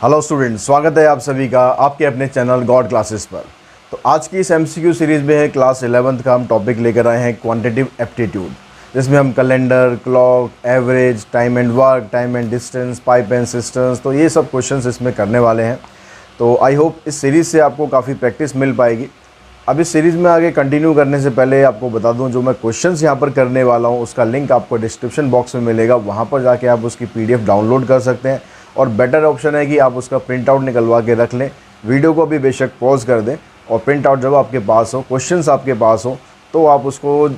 Hello students, स्वागत है आप सभी का आपके अपने चैनल गॉड क्लासेस पर। तो आज की इस एमसीक्यू सीरीज़ में है क्लास 11th का हम टॉपिक लेकर आए हैं क्वांटिटेटिव एप्टीट्यूड, जिसमें हम calendar, clock, average, time and work, time and distance, pipe and systems, तो ये सब क्वेश्चंस इसमें करने वाले हैं। तो आई होप इस सीरीज़ से आपको काफ़ी प्रैक्टिस मिल पाएगी। अब इस सीरीज़ में आगे कंटिन्यू करने से पहले आपको बता दूं, जो मैं क्वेश्चंस यहाँ पर करने वाला हूँ उसका लिंक आपको डिस्क्रिप्शन बॉक्स में मिलेगा। वहाँ पर जाके आप उसकी PDF डाउनलोड कर सकते हैं, और बेटर ऑप्शन है कि आप उसका प्रिंट आउट निकलवा के रख लें। वीडियो को भी बेशक पॉज कर दें, और प्रिंट आउट जब आपके पास हो, क्वेश्चंस आपके पास हो, तो आप उसको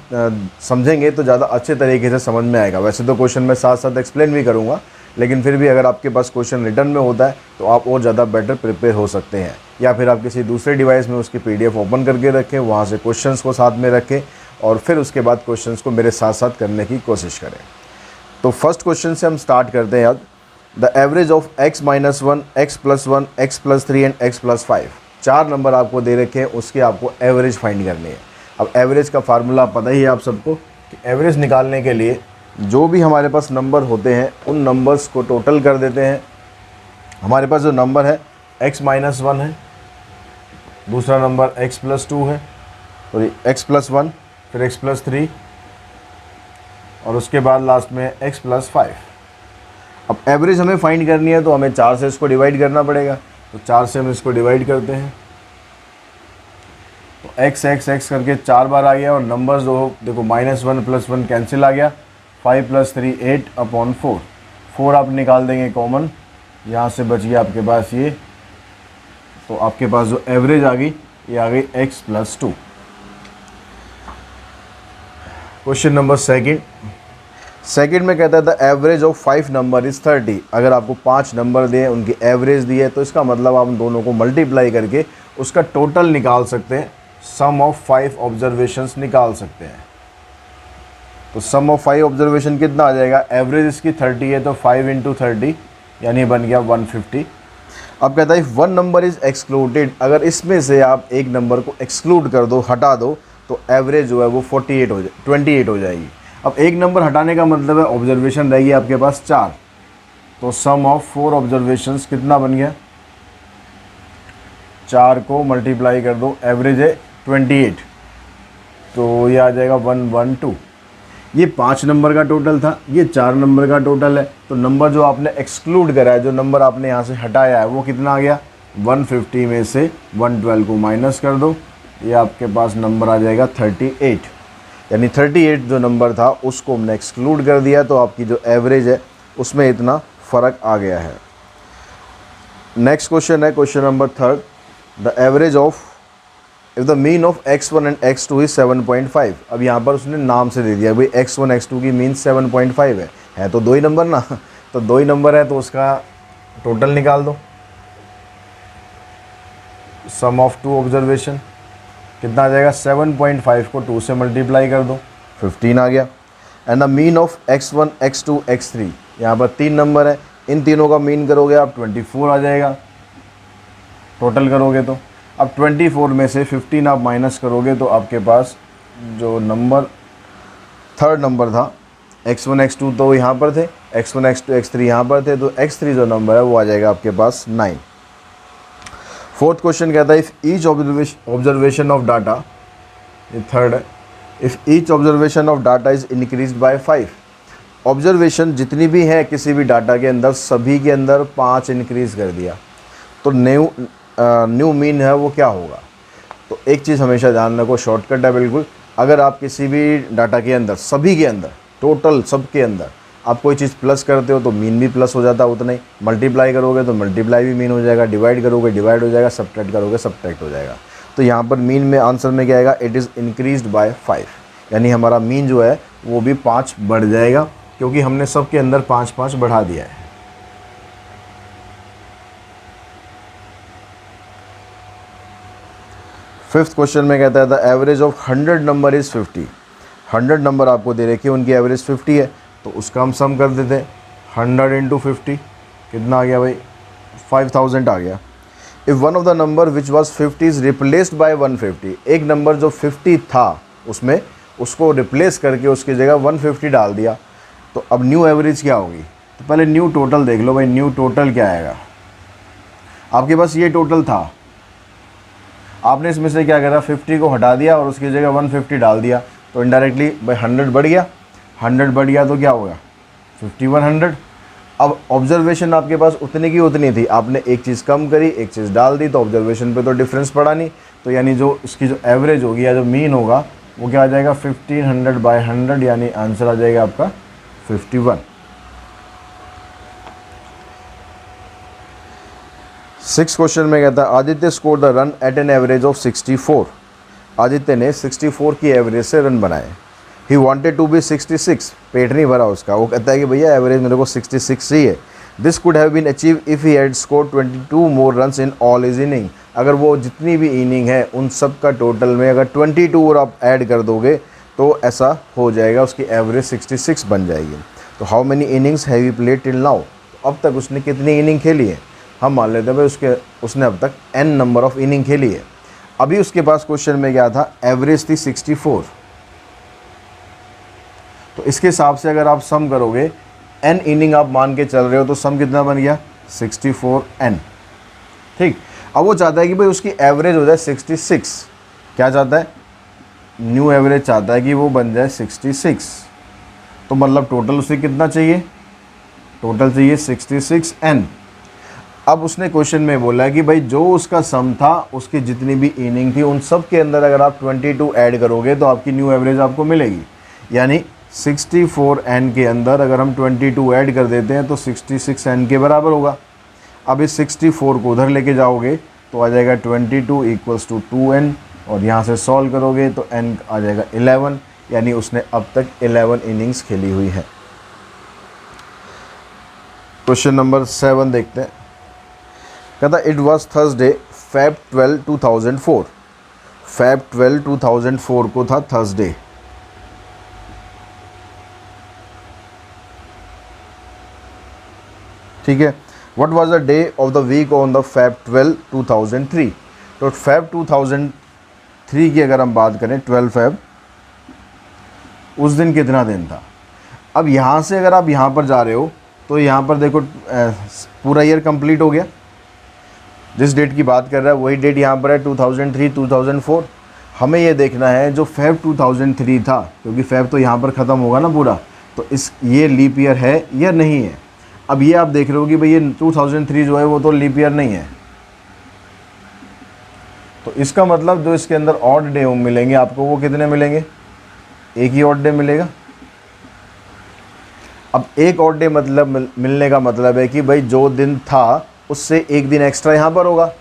समझेंगे तो ज़्यादा अच्छे तरीके से समझ में आएगा। वैसे तो क्वेश्चन मैं साथ साथ एक्सप्लेन भी करूँगा, लेकिन फिर भी अगर आपके पास क्वेश्चन रिटर्न में होता है तो आप और ज़्यादा बेटर प्रिपेयर हो सकते हैं। या फिर आप किसी दूसरे डिवाइस में उसकी PDF ओपन करके रखें, वहाँ से क्वेश्चंस को साथ में रखें, और फिर उसके बाद क्वेश्चंस को मेरे साथ साथ करने की कोशिश करें। तो फर्स्ट क्वेश्चन से हम स्टार्ट करते हैं। The average of x - 1, x + 1, x + 3 and x + 5। 4 number आपको दे रखे हैं, उसके आपको एवरेज फाइंड करनी है। अब एवरेज का फार्मूला पता ही है आप सबको कि एवरेज निकालने के लिए जो भी हमारे पास नंबर होते हैं उन नंबर्स को टोटल कर देते हैं। हमारे पास जो नंबर है x - 1 है, दूसरा नंबर x + 2 है, सॉरी x + 1, फिर x + 3, और उसके बाद लास्ट में x + 5। अब एवरेज हमें फाइंड करनी है तो हमें 4 से इसको डिवाइड करना पड़ेगा। तो 4 से हम इसको डिवाइड करते हैं, तो x करके 4 बार आ गया, और नंबर्स जो देखो -1 + 1 कैंसिल आ गया, 5 + 3 8/4। 4 आप निकाल देंगे कॉमन, यहाँ से बच गया आपके पास ये। तो आपके पास जो एवरेज आ गई ये आ गई x + 2। क्वेश्चन नंबर सेकंड में कहता है the average of 5 number is 30। अगर आपको 5 नंबर दिए, उनकी एवरेज दी है, तो इसका मतलब आप दोनों को मल्टीप्लाई करके उसका टोटल निकाल सकते हैं। सम ऑफ 5 ऑब्जर्वेशंस निकाल सकते हैं। तो सम ऑफ 5 ऑब्जर्वेशन कितना आ जाएगा? एवरेज इसकी 30 है, तो 5 × 30 यानी बन गया 150। अब कहता है इफ़ 1 नंबर इज़ एक्सक्लूडेड, अगर इसमें से आप एक नंबर को एक्सक्लूड कर दो, हटा दो, तो एवरेज जो है वो 28 हो जाएगी। अब एक नंबर हटाने का मतलब है ऑब्जर्वेशन रहेगी आपके पास 4, तो सम ऑफ 4 ऑब्जर्वेशंस कितना बन गया? 4 को मल्टीप्लाई कर दो, एवरेज है 28, तो ये आ जाएगा 112। ये 5 नंबर का टोटल था, ये 4 नंबर का टोटल है। तो नंबर जो आपने एक्सक्लूड करा है, जो नंबर आपने यहाँ से हटाया है, वो कितना आ गया? 150 में से 112 को माइनस कर दो, ये आपके पास नंबर आ जाएगा 38। यानी 38 जो नंबर था उसको हमने एक्सक्लूड कर दिया, तो आपकी जो एवरेज है उसमें इतना फ़र्क आ गया है। नेक्स्ट क्वेश्चन है question number 3। The average of if the mean of x1 and x2 is 7.5। अब यहाँ पर उसने नाम से दे दिया भाई x1 x2 की मीन 7.5 है तो 2 ही नंबर ना, तो 2 ही नंबर है, तो उसका टोटल निकाल दो। सम ऑफ 2 ऑब्जर्वेशन कितना आ जाएगा? 7.5 को 2 से मल्टीप्लाई कर दो, 15 आ गया। And the mean of x1 x2 x3, यहाँ पर 3 नंबर है, इन तीनों का मीन करोगे आप 24 आ जाएगा, टोटल करोगे तो। अब 24 में से 15 आप माइनस करोगे, तो आपके पास जो नंबर थर्ड नंबर था x1 x2 तो यहाँ पर थे, x1 x2 x3 यहाँ पर थे, तो x3 जो नंबर है वो आ जाएगा आपके पास 9। फोर्थ क्वेश्चन कहता है if each observation of data, ये थर्ड है, if each observation of data is increased by 5। Observation जितनी भी है किसी भी डाटा के अंदर, सभी के अंदर 5 इंक्रीज़ कर दिया, तो न्यू मीन है वो क्या होगा? तो एक चीज़ हमेशा ध्यान रखो, शॉर्टकट है बिल्कुल। अगर आप किसी भी डाटा के अंदर, सभी के अंदर, टोटल सब के अंदर आप कोई चीज़ प्लस करते हो तो मीन भी प्लस हो जाता है उतना ही, मल्टीप्लाई करोगे तो मल्टीप्लाई भी मीन हो जाएगा, डिवाइड करोगे डिवाइड हो जाएगा, सब्ट्रैक्ट करोगे सब्ट्रैक्ट हो जाएगा। तो यहाँ पर मीन में आंसर में क्या आएगा? इट इज़ इंक्रीज्ड बाय 5, यानी हमारा मीन जो है वो भी 5 बढ़ जाएगा, क्योंकि हमने सब के अंदर 5-5 बढ़ा दिया है। फिफ्थ क्वेश्चन में कहता है the average of 100 number is 50। 100 number आपको दे रखे, उनकी एवरेज 50 है, तो उसका हम सम कर देते हैं। 100 × 50 कितना आ गया भाई? 5000 आ गया। If one of the number which was 50 is replaced by 150, एक नंबर जो 50 था उसमें उसको रिप्लेस करके उसकी जगह 150 डाल दिया, तो अब न्यू एवरेज क्या होगी? तो पहले न्यू टोटल देख लो भाई, न्यू टोटल क्या आएगा? आपके पास ये टोटल था, आपने इसमें से क्या करा, 50 को हटा दिया और उसकी जगह 150 डाल दिया, तो इनडायरेक्टली भाई 100 बढ़ गया, 100 बढ़ गया तो क्या होगा 5100। अब ऑब्जर्वेशन आपके पास उतनी की उतनी थी, आपने एक चीज़ कम करी, एक चीज़ डाल दी, तो ऑब्जर्वेशन पे तो डिफरेंस पड़ा नहीं, तो यानी जो इसकी जो एवरेज होगी या जो मीन होगा वो क्या आ जाएगा 1500/100, यानी आंसर आ जाएगा आपका 51। 6 क्वेश्चन में कहता है Aditya score the run at an average of 64। Aditya ने 64 की एवरेज से रन बनाए। ही वांटेड टू बी 66, पेट नहीं भरा उसका, वो कहता है कि भैया एवरेज मेरे को 66 चाहिए। This could have been achieve if he had score 22 more runs in all his inning. अगर वो जितनी भी इनिंग है उन सब का टोटल में अगर 22 और आप ऐड कर दोगे तो ऐसा हो जाएगा, उसकी एवरेज 66 बन जाएगी। तो how many innings have he played till now, अब तक उसने कितनी इनिंग खेली है, हम मान लेते हैं भाई उसने अब तक n नंबर ऑफ इनिंग खेली है। अभी उसके पास क्वेश्चन में क्या था, एवरेज थी 64, तो इसके हिसाब से अगर आप सम करोगे n इनिंग आप मान के चल रहे हो तो सम कितना बन गया 64n। ठीक, अब वो चाहता है कि भाई उसकी एवरेज हो जाए 66, क्या चाहता है, न्यू एवरेज चाहता है कि वो बन जाए 66, तो मतलब टोटल उसे कितना चाहिए, टोटल चाहिए 66n। अब उसने क्वेश्चन में बोला कि भाई जो उसका सम था उसकी जितनी भी इनिंग थी उन सब के अंदर अगर आप 22 ऐड करोगे तो आपकी न्यू एवरेज आपको मिलेगी, यानी 64n के अंदर अगर हम 22 ऐड कर देते हैं तो 66n के बराबर होगा। अब इस 64 को उधर लेके जाओगे तो आ जाएगा 22 = 2n, और यहाँ से सॉल्व करोगे तो n आ जाएगा 11, यानी उसने अब तक 11 इनिंग्स खेली हुई है। क्वेश्चन नंबर 7 देखते हैं। कहता it was Thursday Feb 12, 2004। Feb 12, 2004 को था थर्सडे। ठीक है, what was the day of the week on the Feb 12, 2003। तो Feb 2003 की अगर हम बात करें 12 Feb, उस दिन कितना दिन था। अब यहाँ से अगर आप यहाँ पर जा रहे हो तो यहाँ पर देखो पूरा ईयर कंप्लीट हो गया, जिस डेट की बात कर रहा है वही डेट यहाँ पर है 2003, 2004। हमें ये देखना है जो Feb 2003 था, क्योंकि Feb तो यहाँ पर ख़त्म होगा ना पूरा, तो ये लीप ईयर है या नहीं है। अब ये आप देख रहे हो कि भाई ये 2003 जो है वो तो लीप ईयर नहीं है, तो इसका मतलब जो इसके अंदर ऑड डे मिलेंगे आपको वो कितने मिलेंगे, एक ही ऑड डे मिलेगा। अब एक ऑड डे मतलब मिलने का मतलब है कि भाई जो दिन था उससे एक दिन एक्स्ट्रा यहाँ पर होगा।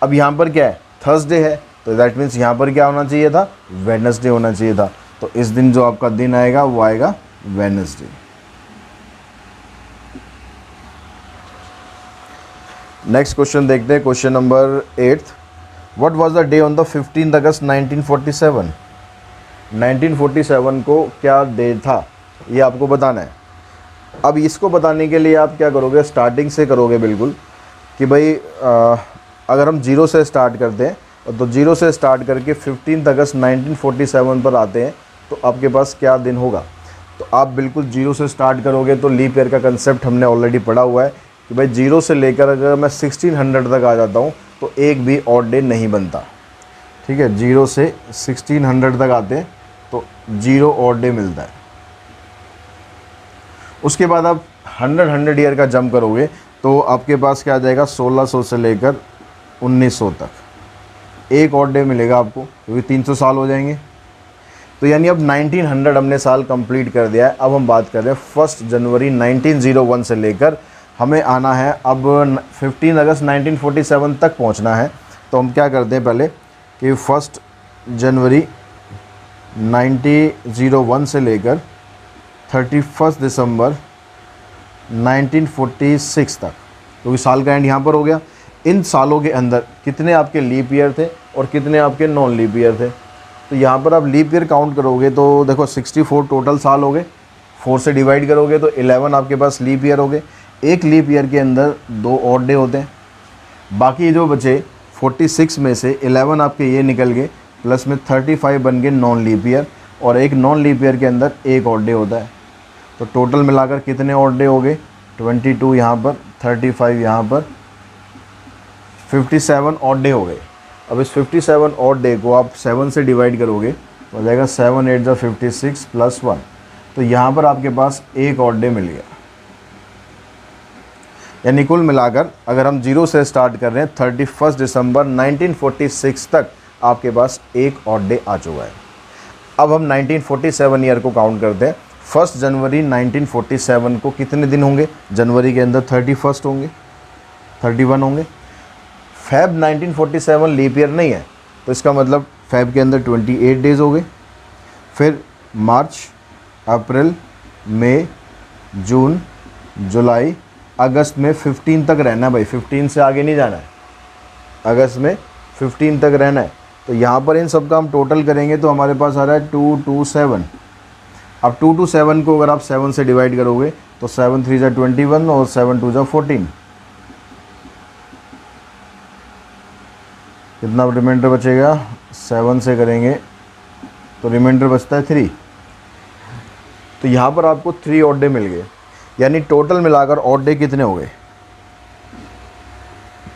अब यहाँ पर क्या है, थर्सडे है, तो दैट मीन्स यहाँ पर क्या होना चाहिए था, वेडनेसडे होना चाहिए था। तो इस दिन जो आपका दिन आएगा वो आएगा वेडनेसडे। नेक्स्ट क्वेश्चन देखते हैं, question number 8। What was the day on the 15 अगस्त 1947। 1947 को क्या डे था ये आपको बताना है। अब इसको बताने के लिए आप क्या करोगे, स्टार्टिंग से करोगे बिल्कुल, कि भाई अगर हम 0 से स्टार्ट करते हैं तो 0 से स्टार्ट करके 15 अगस्त 1947 पर आते हैं तो आपके पास क्या दिन होगा। तो आप बिल्कुल 0 से स्टार्ट करोगे तो लीप ईयर का कंसेप्ट हमने ऑलरेडी पढ़ा हुआ है कि भाई 0 से लेकर अगर मैं 1600 तक आ जाता हूँ तो एक भी ऑड डे नहीं बनता। ठीक है, 0 से 1600 तक आते हैं तो 0 ऑड डे मिलता है। उसके बाद आप 100 ईयर का जंप करोगे तो आपके पास क्या आ जाएगा, 1600 से लेकर 1900 तक एक ऑड डे मिलेगा आपको, क्योंकि 300 साल हो जाएंगे। तो यानी अब 1900 हमने साल कंप्लीट कर दिया है। अब हम बात कर रहे हैं 1 जनवरी 1901 से लेकर हमें आना है अब 15 अगस्त 1947 तक पहुंचना है। तो हम क्या करते हैं पहले कि 1 जनवरी 1901 से लेकर 31 दिसंबर 1946 तक, क्योंकि साल का एंड यहाँ पर हो गया। इन सालों के अंदर कितने आपके लीप ईयर थे और कितने आपके नॉन लीप ईयर थे। तो यहाँ पर आप लीप ईयर काउंट करोगे तो देखो 64 टोटल साल हो गए, 4 से डिवाइड करोगे तो 11 आपके पास लीप ईयर हो गए। एक लीप ईयर के अंदर 2 ऑड डे होते हैं, बाकी जो बचे 46 में से 11 आपके ये निकल गए, प्लस में 35 बन गए नॉन लीप ईयर, और एक नॉन लीप ईयर के अंदर एक ऑड डे होता है। तो टोटल मिलाकर कितने ऑड डे हो गए, 22 यहाँ पर, 35 यहाँ पर, 57 ऑड डे हो गए। अब इस 57 ऑड डे को आप 7 से डिवाइड करोगे तो हो जाएगा 7 8 56 प्लस 1। तो यहाँ पर आपके पास एक ऑड डे मिल गया, यानी कुल मिलाकर अगर हम 0 से स्टार्ट कर रहे हैं 31 दिसंबर 1946 तक आपके पास एक ऑड डे आ चुका है। अब हम 1947 ईयर को काउंट करते हैं। 1 जनवरी 1947 को कितने दिन होंगे? जनवरी के अंदर 31 होंगे, 31 होंगे। फेब 1947 लीप ईयर नहीं है, तो इसका मतलब फेब के अंदर 28 डेज़ हो गए। फिर मार्च, अप्रैल, मई, जून, जुलाई, अगस्त में 15 तक रहना है भाई, 15 से आगे नहीं जाना है, अगस्त में 15 तक रहना है। तो यहाँ पर इन सब का हम टोटल करेंगे तो हमारे पास आ रहा है 227। अब 227 को अगर आप 7 से डिवाइड करोगे तो 7 3 जा 21 और 7 2 जा 14, कितना रिमाइंडर बचेगा? 7 से करेंगे तो रिमाइंडर बचता है 3। तो यहाँ पर आपको 3 ऑड डे मिल गए, यानी टोटल मिलाकर ऑड डे कितने हो गए?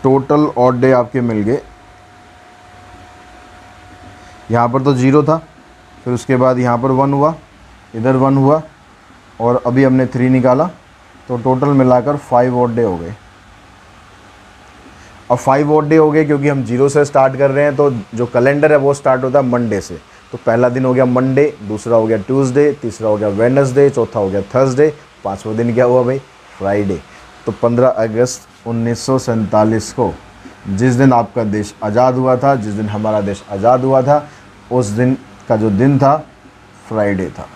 टोटल ऑड डे आपके मिल गए, यहाँ पर तो 0 था, फिर उसके बाद यहाँ पर 1 हुआ, इधर 1 हुआ और अभी हमने 3 निकाला, तो टोटल मिलाकर 5 ऑड डे हो गए। अब 5 ऑड डे हो गए क्योंकि हम 0 से स्टार्ट कर रहे हैं, तो जो कैलेंडर है वो स्टार्ट होता है मंडे से। तो पहला दिन हो गया मंडे, दूसरा हो गया ट्यूसडे, तीसरा हो गया वेडनेसडे, चौथा हो गया थर्सडे, पाँचवा दिन क्या हुआ भाई? फ्राइडे। तो 15 अगस्त 1947 को, जिस दिन आपका देश आज़ाद हुआ था, जिस दिन हमारा देश आज़ाद हुआ था, उस दिन का जो दिन था फ्राइडे था।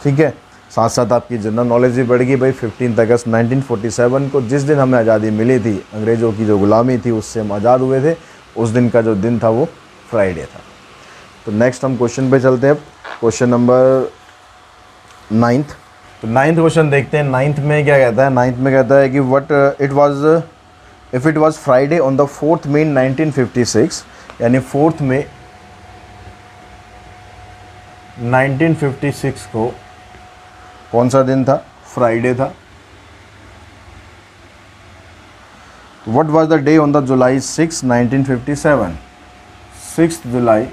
ठीक है, साथ साथ आपकी जनरल नॉलेज भी बढ़ गई भाई। 15 अगस्त 1947 को, जिस दिन हमें आज़ादी मिली थी, अंग्रेज़ों की जो गुलामी थी उससे हम आज़ाद हुए थे, उस दिन का जो दिन था वो फ्राइडे था। तो नेक्स्ट हम क्वेश्चन पे चलते हैं। Question number 9th। तो 9th क्वेश्चन देखते हैं। 9th में क्या कहता है? 9th में कहता है कि what it was if it was Friday on the 4th May 1956, यानी 4th May 1956 को कौन सा दिन था? फ्राइडे था। What was the day on the जुलाई 6, 1957? 6 जुलाई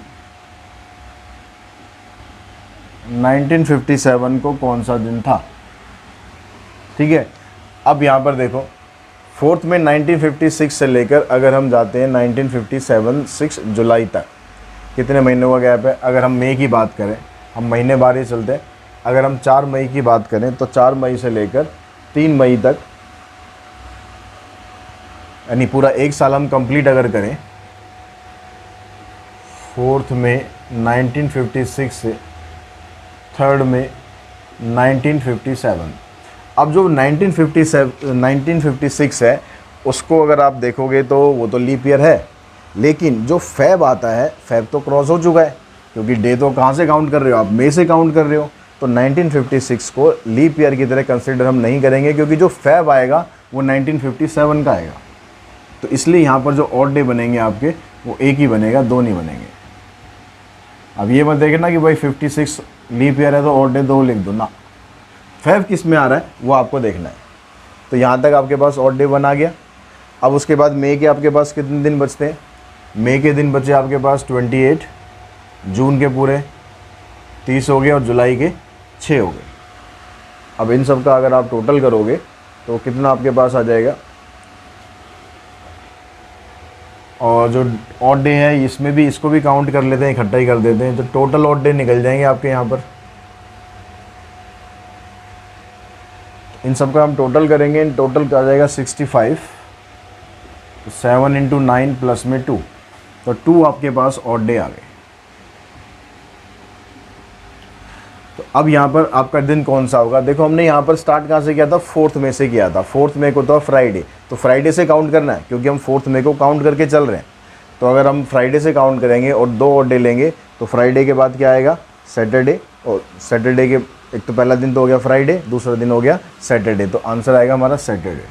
1957 को कौन सा दिन था? ठीक है, अब यहाँ पर देखो 4th में 1956 से लेकर अगर हम जाते हैं 1957 6 जुलाई तक, कितने महीनों का गैप है? अगर हम मई की बात करें, हम महीने बार ही चलते हैं। अगर हम 4 मई की बात करें तो 4 मई से लेकर 3 मई तक, यानी पूरा एक साल हम कंप्लीट अगर करें 4th में 1956 से 3rd में 1957। अब जो 1956 है उसको अगर आप देखोगे तो वो तो लीप ईयर है, लेकिन जो फेब आता है, फेब तो क्रॉस हो चुका है, क्योंकि डे तो कहाँ से काउंट कर रहे हो आप? मई से काउंट कर रहे हो। तो 1956 को लीप ईयर की तरह कंसिडर हम नहीं करेंगे, क्योंकि जो फेब आएगा वो 1957 का आएगा। तो इसलिए यहाँ पर जो ऑड डे बनेंगे आपके, वो एक ही बनेगा, दो नहीं बनेंगे। अब ये मत देखना कि भाई 56 लीप ईयर है तो ऑड डे 2 लिख दो ना, फेब किस में आ रहा है वो आपको देखना है। तो यहाँ तक आपके पास ऑड डे 1 आ गया। अब उसके बाद मई के आपके पास कितने दिन बचते हैं? मई के दिन बचे आपके पास 28, जून के पूरे 30 हो गए और जुलाई के 6 हो गए। अब इन सब का अगर आप टोटल करोगे तो कितना आपके पास आ जाएगा? और जो ऑड डे है इसमें भी, इसको भी काउंट कर लेते हैं, इकट्ठा ही कर देते हैं, तो टोटल ऑड डे निकल जाएंगे आपके यहाँ पर। इन सब का हम टोटल करेंगे, इन टोटल का आ जाएगा 65, 7 × 9 प्लस में 2, तो 2 आपके पास ऑड डे आ गए। तो अब यहाँ पर आपका दिन कौन सा होगा? देखो हमने यहाँ पर स्टार्ट कहाँ से किया था? 4th मई से किया था। 4th मई को था फ्राइडे, तो फ्राइडे से काउंट करना है, क्योंकि हम 4th मई को काउंट करके चल रहे हैं। तो अगर हम फ्राइडे से काउंट करेंगे और 2 ऑड डे लेंगे तो फ्राइडे के बाद क्या आएगा? सैटरडे। और सैटरडे के एक तो पहला दिन तो हो गया फ्राइडे, दूसरा दिन हो गया सैटरडे, तो आंसर आएगा हमारा सैटरडे।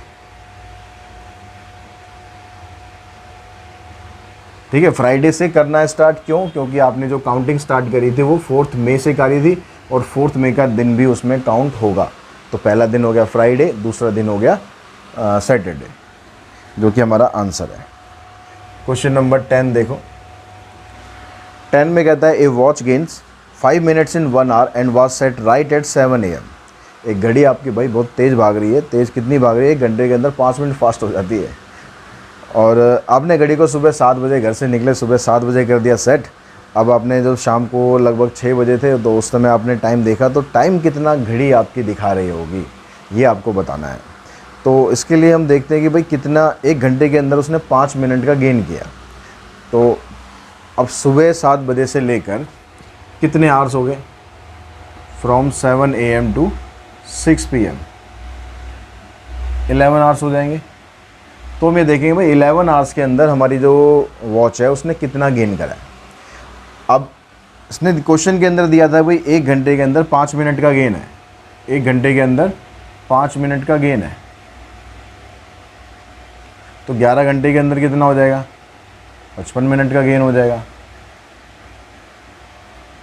ठीक है, फ्राइडे से करना है स्टार्ट। क्यों? क्योंकि आपने जो काउंटिंग स्टार्ट करी थी वो 4th मई से करी थी, और 4th मई का दिन भी उसमें काउंट होगा। तो पहला दिन हो गया फ्राइडे, दूसरा दिन हो गया सैटरडे। जो कि हमारा आंसर है। क्वेश्चन नंबर 10 देखो। 10 में कहता है a watch gains 5 minutes in 1 hour and was set right at 7 AM। एक घड़ी आपकी भाई बहुत तेज़ भाग रही है। तेज़ कितनी भाग रही है? 1 घंटे के अंदर 5 मिनट फास्ट हो जाती है। और आपने घड़ी को सुबह 7 बजे घर से निकले, सुबह 7 बजे कर दिया सेट। अब आपने जब शाम को लगभग 6 बजे थे तो उस समय आपने टाइम देखा, तो टाइम कितना घड़ी आपकी दिखा रही होगी ये आपको बताना है। तो इसके लिए हम देखते हैं कि भाई कितना 1 घंटे के अंदर उसने 5 मिनट का गेन किया। तो अब सुबह 7 बजे से लेकर कितने आवर्स हो गए? From 7 AM to 6 PM 11 hours हो जाएंगे। तो हम ये देखेंगे भाई 11 आवर्स के अंदर हमारी जो वॉच है उसने कितना गेन करा है। अब इसने क्वेश्चन के अंदर दिया था भाई 1 घंटे के अंदर 5 मिनट का गेन है। 1 घंटे के अंदर 5 मिनट का गेन है, तो 11 घंटे के अंदर कितना हो जाएगा? 55 मिनट का गेन हो जाएगा।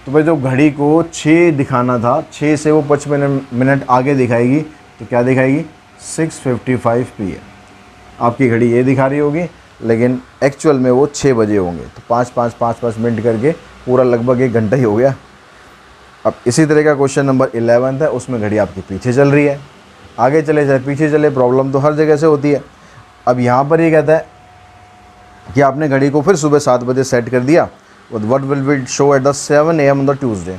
तो भाई जो घड़ी को 6 दिखाना था, 6 से वो 55 मिनट आगे दिखाएगी, तो क्या दिखाएगी? 6:55 PM। आपकी घड़ी ये दिखा रही होगी, लेकिन एक्चुअल में वो 6 बजे होंगे। तो 5 मिनट करके पूरा लगभग 1 घंटा ही हो गया। अब इसी तरह का क्वेश्चन नंबर 11 है, उसमें घड़ी आपके पीछे चल रही है। आगे चले चाहे पीछे चले, प्रॉब्लम तो हर जगह से होती है। अब यहाँ पर ये कहता है कि आपने घड़ी को फिर सुबह 7 बजे सेट कर दिया। What will B show at the 7 AM on the Tuesday.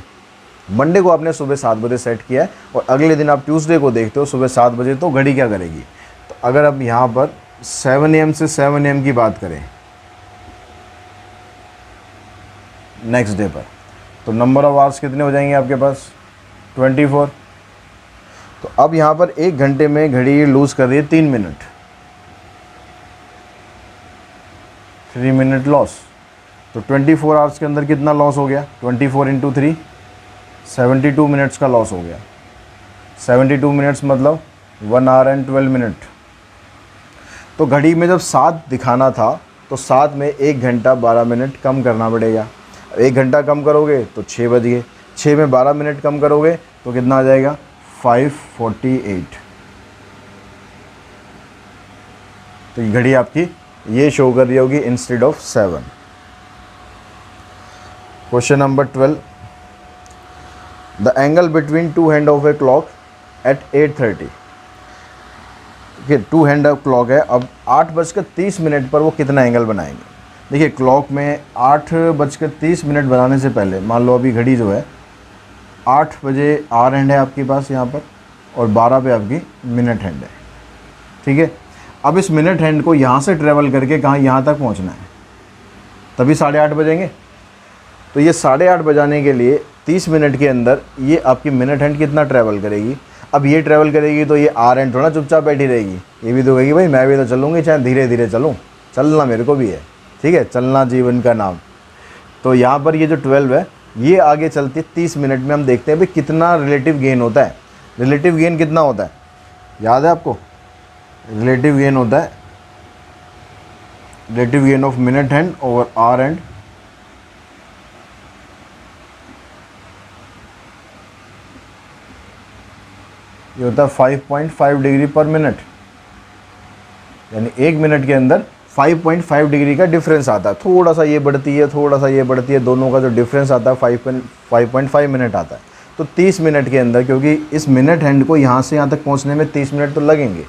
Monday को आपने सुबह 7 बजे सेट किया है और अगले दिन आप ट्यूसडे को देखते हो सुबह 7 बजे, तो घड़ी क्या करेगी? तो अगर आप यहाँ पर 7 AM से 7 AM की बात करें नेक्स्ट डे पर, तो नंबर ऑफ आवर्स कितने हो जाएंगे आपके पास? 24। तो अब यहाँ पर 1 घंटे में घड़ी लूज़ कर रही है 3 मिनट, 3 मिनट लॉस। तो 24 आवर्स के अंदर कितना लॉस हो गया? 24 × 3 72 मिनट्स का लॉस हो गया। 72 मिनट्स मतलब 1 आवर एंड 12 मिनट। तो घड़ी में जब 7 दिखाना था तो 7 में 1 घंटा 12 मिनट कम करना पड़ेगा। 1 घंटा कम करोगे तो 6 बज गए। 6 में 12 मिनट कम करोगे तो कितना आ जाएगा? 5:48। तो ये घड़ी आपकी ये शो कर रही होगी instead of 7। Question number 12। The angle between 2 hand of a clock at 8:30। देखिए 2 हैंड ऑफ क्लॉक है। अब 8:30 पर वो कितना एंगल बनाएंगे? देखिए क्लॉक में 8:30 बनाने से पहले मान लो अभी घड़ी जो है 8 बजे आर हैंड है आपके पास यहाँ पर, और 12 पे आपकी मिनट हैंड है। ठीक है, अब इस मिनट हैंड को यहाँ से ट्रेवल करके कहाँ यहाँ तक पहुँचना है, तभी 8:30 बजेंगे। तो ये 8:30 बजाने के लिए 30 मिनट के अंदर ये आपकी मिनट हैंड कितना ट्रैवल करेगी? अब ये ट्रैवल करेगी तो ये आर हैंड थोड़ा चुपचाप बैठी रहेगी, ये भी तो कहेगी भाई मैं भी तो चलूँगी, चाहे धीरे धीरे चलूँ, चलना मेरे को भी है। ठीक है, चलना जीवन का नाम। तो यहाँ पर ये जो 12 है ये आगे चलती है 30 मिनट में। हम देखते हैं भाई कितना रिलेटिव गेन होता है। रिलेटिव गेन कितना होता है, याद है आपको? रिलेटिव गेन होता है relative gain of minute hand over hour hand ये होता है 5.5 डिग्री पर मिनट। यानी 1 मिनट के अंदर 5.5 डिग्री का डिफरेंस आता है। थोड़ा सा ये बढ़ती है, थोड़ा सा ये बढ़ती है, दोनों का जो डिफरेंस आता है 5.5 मिनट आता है। तो 30 मिनट के अंदर, क्योंकि इस मिनट हैंड को यहाँ से यहाँ तक पहुँचने में 30 मिनट तो लगेंगे।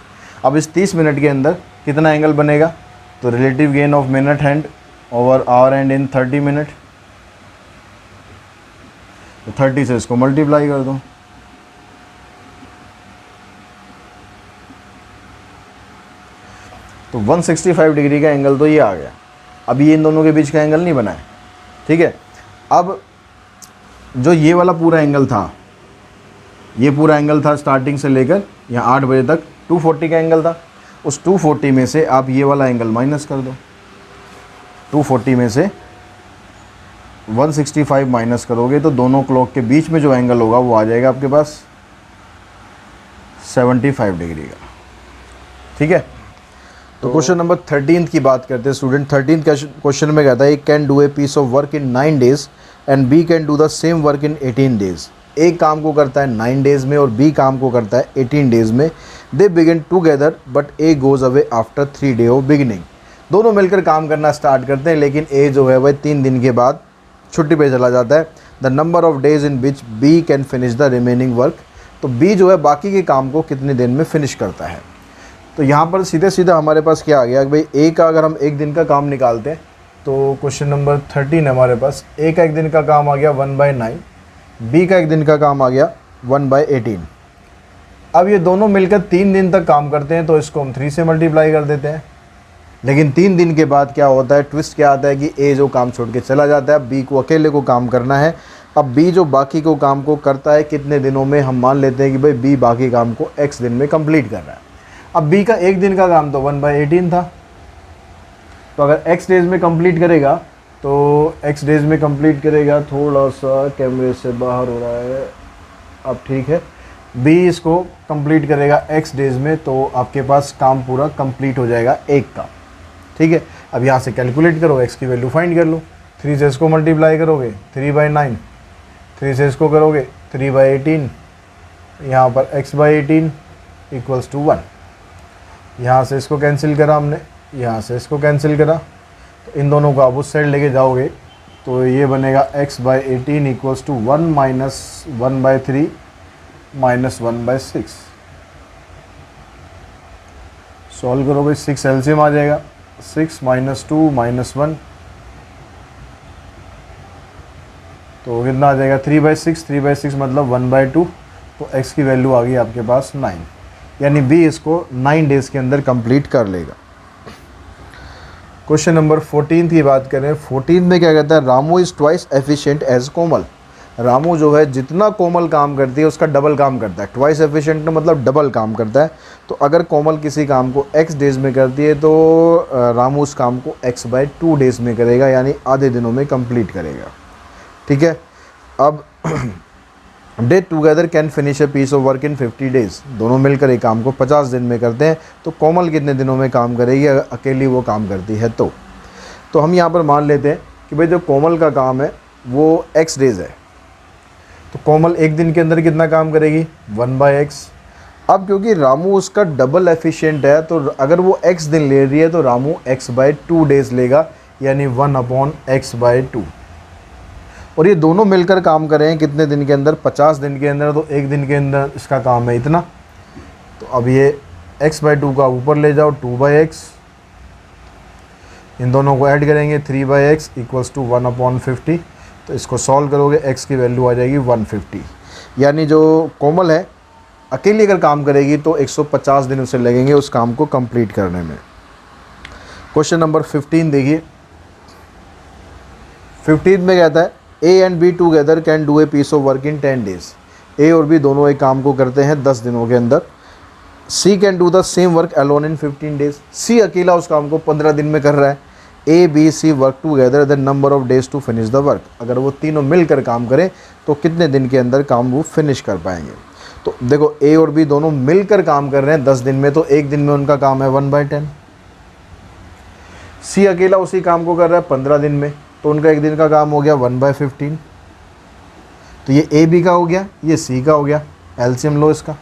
अब इस 30 मिनट के अंदर कितना एंगल बनेगा? तो relative gain of minute hand over hour hand in 30 minute, तो 30 से इसको मल्टीप्लाई कर दो। तो 165 डिग्री का एंगल तो ये आ गया। अभी इन दोनों के बीच का एंगल नहीं बना है। ठीक है, अब जो ये वाला पूरा एंगल था, ये पूरा एंगल था स्टार्टिंग से लेकर यहाँ 8 बजे तक 240 का एंगल था। उस 240 में से आप ये वाला एंगल माइनस कर दो। 240 में से 165 माइनस करोगे तो दोनों क्लॉक के बीच में जो एंगल होगा वो आ जाएगा आपके पास 75 डिग्री का। ठीक है, तो क्वेश्चन नंबर 13 की बात करते हैं स्टूडेंट। 13 क्वेश्चन में कहता है A can do a piece of work in 9 days and B can do the same work in 18 days. एक काम को करता है 9 डेज़ में और बी काम को करता है 18 डेज़ में। They begin together but A goes away after 3 day of beginning. दोनों मिलकर काम करना स्टार्ट करते हैं, लेकिन ए जो है वह 3 दिन के बाद छुट्टी पे चला जाता है। The number of days in which B can finish the remaining work. तो बी जो है बाकी के काम को कितने दिन में फिनिश करता है। तो यहाँ पर सीधे सीधा हमारे पास क्या आ गया कि भाई ए का अगर हम एक दिन का काम निकालते हैं तो क्वेश्चन नंबर 13 हमारे पास ए का एक दिन का काम आ गया 1/9, बी का एक दिन का काम आ गया 1/18। अब ये दोनों मिलकर 3 दिन तक काम करते हैं तो इसको हम 3 से मल्टीप्लाई कर देते हैं। लेकिन 3 दिन के बाद क्या होता है, ट्विस्ट क्या आता है कि ए जो काम छोड़ के चला जाता है, बी को अकेले को काम करना है। अब बी जो बाकी को काम को करता है कितने दिनों में, हम मान लेते हैं कि भाई बी बाकी काम को x दिन में कंप्लीट कर रहा है। अब बी का एक दिन का काम तो 1/18 था, तो अगर x डेज में कंप्लीट करेगा तो x डेज में कंप्लीट करेगा, थोड़ा सा कैमरे से बाहर हो रहा है, अब ठीक है। बी इसको कंप्लीट करेगा x डेज में, तो आपके पास काम पूरा कंप्लीट हो जाएगा एक का, ठीक है। अब यहाँ से कैलकुलेट करो, x की वैल्यू फाइंड कर लो। 3 से इसको मल्टीप्लाई करोगे 3/9, 3 से इसको करोगे 3/18, यहाँ पर x/18 इक्वल्स टू 1। यहाँ से इसको कैंसिल करा हमने, यहाँ से इसको कैंसिल करा, तो इन दोनों को आप उस साइड लेके जाओगे तो ये बनेगा x/18 equals to 1 minus 1/3 minus 1/6। Solve करोगे 6 एलसीएम आ जाएगा, 6 माइनस 2 माइनस 1, तो कितना आ जाएगा 3/6, 3/6 मतलब 1/2, तो x की वैल्यू आ गई आपके पास 9, यानी b इसको 9 डेज़ के अंदर कंप्लीट कर लेगा। क्वेश्चन नंबर 14 की बात करें, 14 में क्या कहता है, Ramu is twice efficient as Komal. Ramu जो है जितना कोमल काम करती है उसका डबल काम करता है। ट्वाइस एफिशिएंट मतलब डबल काम करता है। तो अगर कोमल किसी काम को x डेज़ में करती है तो रामू उस काम को x/2 डेज़ में करेगा, यानी आधे दिनों में कंप्लीट करेगा, ठीक है। अब they together can finish a piece of work in 50 days. दोनों मिलकर एक काम को 50 दिन में करते हैं, तो कोमल कितने दिनों में काम करेगी अगर अकेली वो काम करती है तो हम यहाँ पर मान लेते हैं कि भाई जो कोमल का काम है वो x डेज़ है, तो कोमल एक दिन के अंदर कितना काम करेगी 1/x। अब क्योंकि रामू उसका डबल एफिशिएंट है, तो अगर वो x दिन ले रही है तो रामू x/2 डेज़ लेगा, यानी 1/x/2। और ये दोनों मिलकर काम कर रहे हैं कितने दिन के अंदर, 50 दिन के अंदर, तो एक दिन के अंदर इसका काम है इतना। तो अब ये x/2 का ऊपर ले जाओ 2/x, इन दोनों को ऐड करेंगे 3/x इक्वल्स टू 1/50। तो इसको सॉल्व करोगे x की वैल्यू आ जाएगी 150, यानी जो कोमल है अकेली अगर काम करेगी तो 150 दिन उसे लगेंगे उस काम को कंप्लीट करने में। क्वेश्चन नंबर 15 देखिए, 15 में कहता है A and B together can do a piece of work in 10 days. A और B दोनों एक काम को करते हैं 10 दिनों के अंदर। C can do the same work alone in 15 days. C अकेला उस काम को 15 दिन में कर रहा है। A, B, C work together the number of days to finish the work. अगर वो तीनों मिलकर काम करें तो कितने दिन के अंदर काम वो फिनिश कर पाएंगे। तो देखो A और B दोनों मिलकर काम कर रहे हैं 10 दिन में, तो एक दिन में उनका काम है 1/10। C अकेला उसी काम को कर रहा है 15 दिन में, तो उनका एक दिन का काम हो गया 1/15। तो ये A B का हो गया, ये C का हो गया। एलसीएम लो इसका,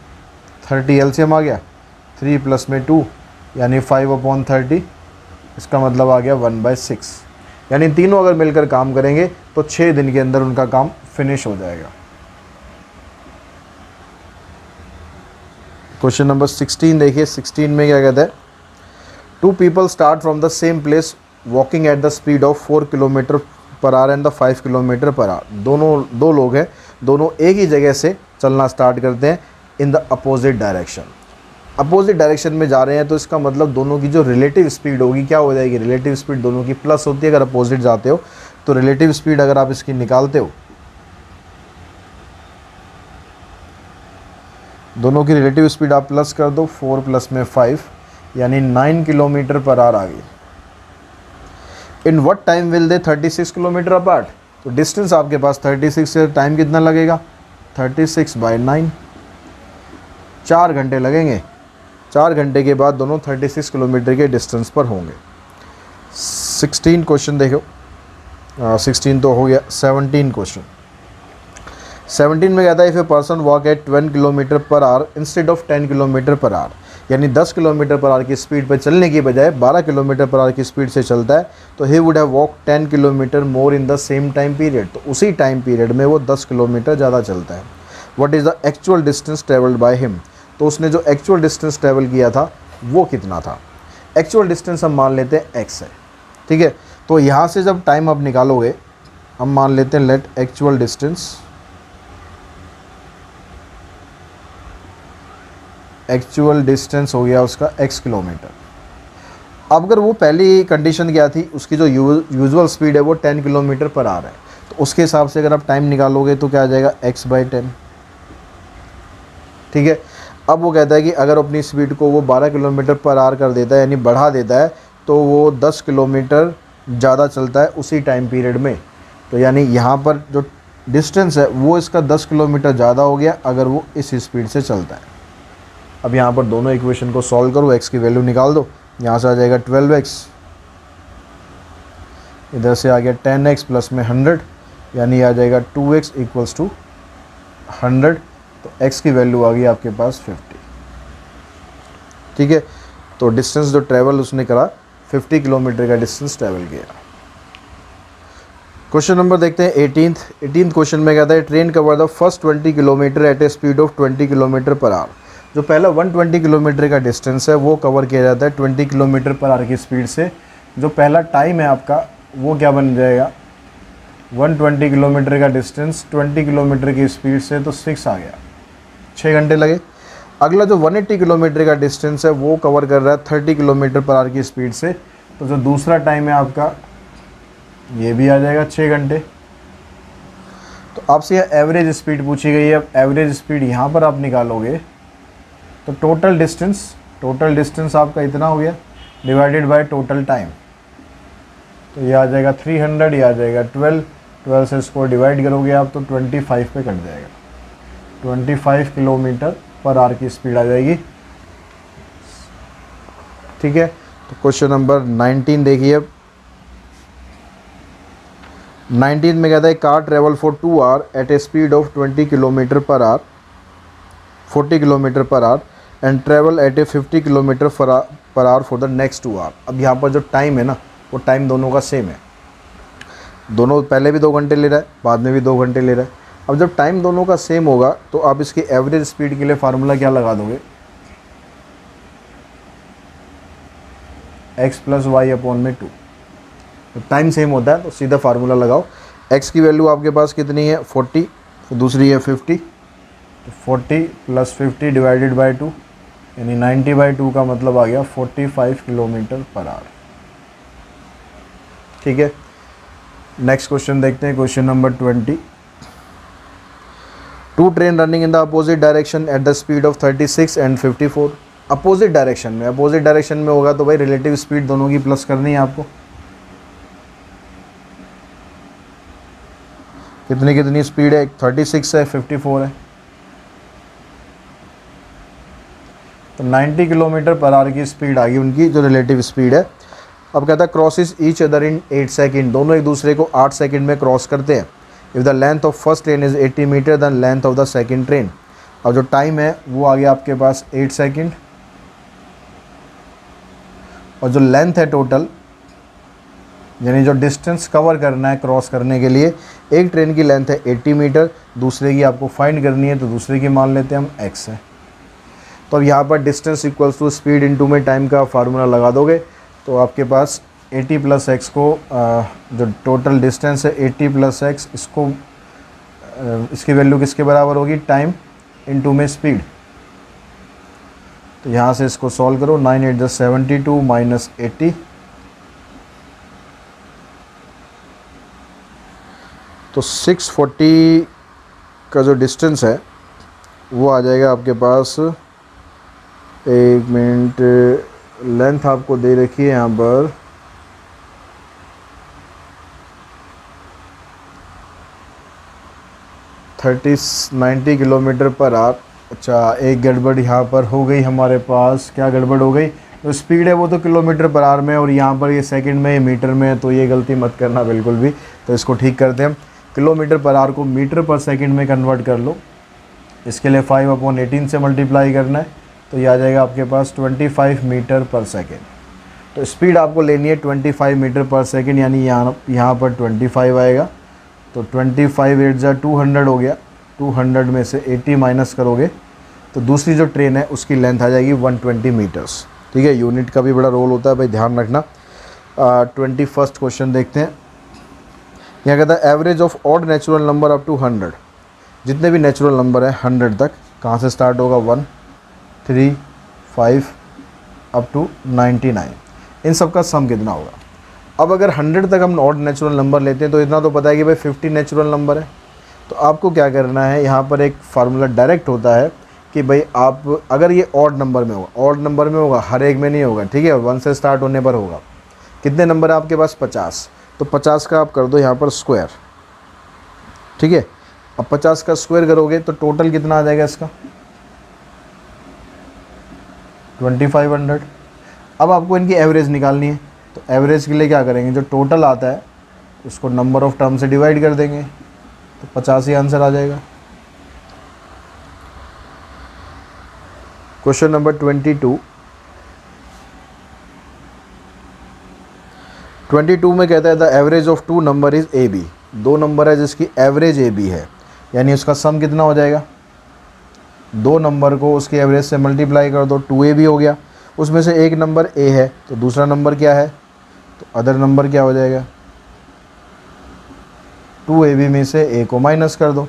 30 एलसीएम आ गया, 3 प्लस में 2 यानी 5/30, इसका मतलब आ गया 1/6। यानी तीनों अगर मिलकर काम करेंगे तो 6 दिन के अंदर उनका काम फिनिश हो जाएगा। क्वेश्चन नंबर 16 देखिए, 16 में क्या कहता है, 2 people start from the same place walking eight the speed of 4 kilometre per hour and the 5 kilometre per our. दो लोग हैं, दोनों एक ही जगह से चलना स्टार्ट करते हैं in the opposite direction. Opposite direction में जा रहे हैं तो इसका मतलब दोनों की जो रिलेटिव स्पीड होगी क्या हो जाएगी, रिलेटिव स्पीड दोनों की प्लस होती है अगर अपोजिट जाते हो। तो रिलेटिव स्पीड अगर आप इसकी निकालते हो, दोनों की रिलेटिव स्पीड आप प्लस कर दो, 4 प्लस में 5 यानी 9 किलोमीटर पर आवर आ गई। In what time will they 36 kilometre apart. तो डिस्टेंस आपके पास 36 से, टाइम कितना लगेगा 36/9, 4 घंटे लगेंगे। 4 घंटे के बाद दोनों 36 किलोमीटर के डिस्टेंस पर होंगे। 16 क्वेश्चन देखो, 16 तो हो गया। 17 क्वेश्चन, 17 में कहता है if a person walk at 12 kilometre per our instead of 10 kilometre per our. यानी 10 किलोमीटर पर आवर की स्पीड पर चलने की बजाय 12 किलोमीटर पर आवर की स्पीड से चलता है, तो he would have walk 10 kilometre more in the same time period. तो उसी टाइम पीरियड में वो 10 किलोमीटर ज़्यादा चलता है। What is the actual distance travelled by him. तो उसने जो एक्चुअल डिस्टेंस ट्रेवल किया था वो कितना था। एक्चुअल डिस्टेंस हम मान लेते हैं x है, ठीक है। तो यहाँ से जब टाइम आप निकालोगे, हम मान लेते हैं let actual distance, actual distance हो गया उसका x किलोमीटर। अब अगर वो पहली कंडीशन क्या थी, उसकी जो यूजुअल स्पीड है वो 10 किलोमीटर पर आवर है, तो उसके हिसाब से अगर आप टाइम निकालोगे तो क्या आ जाएगा x/10, ठीक है। अब वो कहता है कि अगर अपनी स्पीड को वो 12 किलोमीटर पर आवर कर देता है, यानी बढ़ा देता है, तो वो 10 किलोमीटर ज़्यादा चलता है उसी टाइम पीरियड में। तो यानी यहाँ पर जो डिस्टेंस है वो इसका 10 किलोमीटर ज़्यादा हो गया अगर वो इस स्पीड से चलता है। अब यहाँ पर दोनों इक्वेशन को सॉल्व करो, x की वैल्यू निकाल दो। यहाँ से आ जाएगा 12x, इधर से आ गया 10x प्लस में 100, यानी आ जाएगा 2x इक्वल्स टू 100। तो x की वैल्यू आ गई आपके पास 50, ठीक है। तो डिस्टेंस जो ट्रैवल उसने करा 50 किलोमीटर का डिस्टेंस ट्रैवल किया। क्वेश्चन नंबर देखते हैं 18th क्वेश्चन में कहता है train cover the first 20 kilometre at a speed of 20 kilometre per hour. जो पहला 120 किलोमीटर का डिस्टेंस है वो कवर किया जाता है 20 किलोमीटर पर आवर की स्पीड से। जो पहला टाइम है आपका वो क्या बन जाएगा, 120 किलोमीटर का डिस्टेंस 20 किलोमीटर की स्पीड से, तो 6 आ गया, 6 घंटे लगे। अगला जो 180 किलोमीटर का डिस्टेंस है वो कवर कर रहा है 30 किलोमीटर पर आवर की स्पीड से, तो जो दूसरा टाइम है आपका ये भी आ जाएगा 6 घंटे। तो आपसे यह एवरेज स्पीड पूछी गई है। अब एवरेज स्पीड यहाँ पर आप निकालोगे तो टोटल डिस्टेंस आपका इतना हो गया डिवाइडेड बाय टोटल टाइम, तो ये आ जाएगा 300, ये आ जाएगा 12 से इसको डिवाइड करोगे आप तो 25 पे कट जाएगा, 25 किलोमीटर पर आवर की स्पीड आ जाएगी, ठीक है। तो क्वेश्चन नंबर 19 देखिए। अब 19 में कहता है car travel for 2 hour at a speed of 20 kilometre per hour, 40 kilometre per hour and travel at a 50 kilometre per hour for the next 2 hour. अब यहाँ पर जो टाइम है ना वो टाइम दोनों का सेम है, दोनों पहले भी 2 घंटे ले रहा है, बाद में भी 2 घंटे ले रहा है। अब जब टाइम दोनों का सेम होगा तो आप इसकी एवरेज स्पीड के लिए फार्मूला क्या लगा दोगे, x प्लस वाई अपॉन में 2। तो टाइम सेम होता है तो सीधा फार्मूला लगाओ। x की वैल्यू आपके पास कितनी है 40, तो दूसरी है 50, तो 40 प्लस 50 डिवाइडेड बाई 2 यानी 90/2 का मतलब आ गया 45 किलोमीटर पर आवर, ठीक है। नेक्स्ट क्वेश्चन देखते हैं, question number 20। 2 train running in the opposite direction at the speed of 36 and 54। Opposite direction में होगा तो भाई रिलेटिव स्पीड दोनों की प्लस करनी है आपको। कितनी स्पीड है, 36 है, 54 है, तो 90 किलोमीटर पर आवर की स्पीड आ गई उनकी जो रिलेटिव स्पीड है। अब कहता है crosses each other in 8 second, दोनों एक दूसरे को 8 सेकेंड में क्रॉस करते हैं। If the length of first train is 80 metre than length of the second train. अब जो टाइम है वो आ गया आपके पास 8 सेकेंड, और जो लेंथ है टोटल यानी जो डिस्टेंस कवर करना है क्रॉस करने के लिए, एक ट्रेन की लेंथ है 80 मीटर, दूसरे की आपको फाइंड करनी है तो दूसरे की मान लेते हैं हम x है। तो अब यहाँ पर distance equals to speed into में टाइम का फार्मूला लगा दोगे तो आपके पास 80 प्लस x को जो टोटल डिस्टेंस है 80 प्लस x, इसको इसकी वैल्यू किसके बराबर होगी, टाइम इनटू में स्पीड। तो यहाँ से इसको सॉल्व करो, 9 8 72 माइनस 80, तो 640 का जो डिस्टेंस है वो आ जाएगा आपके पास, एक मिनट, लेंथ आपको दे रखी है यहाँ पर 90 किलोमीटर पर आवर। अच्छा, एक गड़बड़ यहाँ पर हो गई हमारे पास, क्या गड़बड़ हो गई, तो स्पीड है वो तो किलोमीटर पर आवर में और यहाँ पर ये सेकंड में, मीटर में, तो ये गलती मत करना बिल्कुल भी। तो इसको ठीक करते हैं, किलोमीटर पर आवर को मीटर पर सेकंड में कन्वर्ट कर लो। इसके लिए 5/18 से मल्टीप्लाई करना है, तो ये आ जाएगा आपके पास 25 मीटर पर सेकेंड। तो स्पीड आपको लेनी है 25 मीटर पर सेकेंड, यानी यहाँ पर 25 आएगा। तो 25 8 जा 200 हो गया, 200 में से 80 माइनस करोगे तो दूसरी जो ट्रेन है उसकी लेंथ आ जाएगी 120 मीटर्स। ठीक है, यूनिट का भी बड़ा रोल होता है भाई, ध्यान रखना। 21st क्वेश्चन देखते हैं। यहाँ कहता है average of odd natural number up to 100। जितने भी नेचुरल नंबर है 100 तक, कहाँ से स्टार्ट होगा, 1 3 5 अप टू 99, इन सब का सम कितना होगा। अब अगर 100 तक हम ऑड नेचुरल नंबर लेते हैं तो इतना तो पता है कि भाई 50 नेचुरल नंबर है। तो आपको क्या करना है, यहाँ पर एक फार्मूला डायरेक्ट होता है कि भाई आप अगर ये ऑड नंबर में होगा, ऑड नंबर में होगा, हर एक में नहीं होगा। ठीक है, 1 से स्टार्ट होने पर होगा। कितने नंबर है आपके पास, 50। तो 50 का आप कर दो यहाँ पर स्क्वायर। ठीक है, अब 50 का स्क्वायर करोगे तो टोटल कितना आ जाएगा इसका, 2500। अब आपको इनकी एवरेज निकालनी है। तो एवरेज के लिए क्या करेंगे, जो टोटल आता है उसको नंबर ऑफ़ टर्म से डिवाइड कर देंगे, तो 50 ही आंसर आ जाएगा। क्वेश्चन नंबर 22 में कहता है the average of 2 number is AB। 2 number है जिसकी एवरेज AB है, यानी उसका सम कितना हो जाएगा, 2 नंबर को उसकी एवरेज से मल्टीप्लाई कर दो, 2AB हो गया। उसमें से एक नंबर A है तो दूसरा नंबर क्या है, तो अदर नंबर क्या हो जाएगा, 2AB में से A को माइनस कर दो,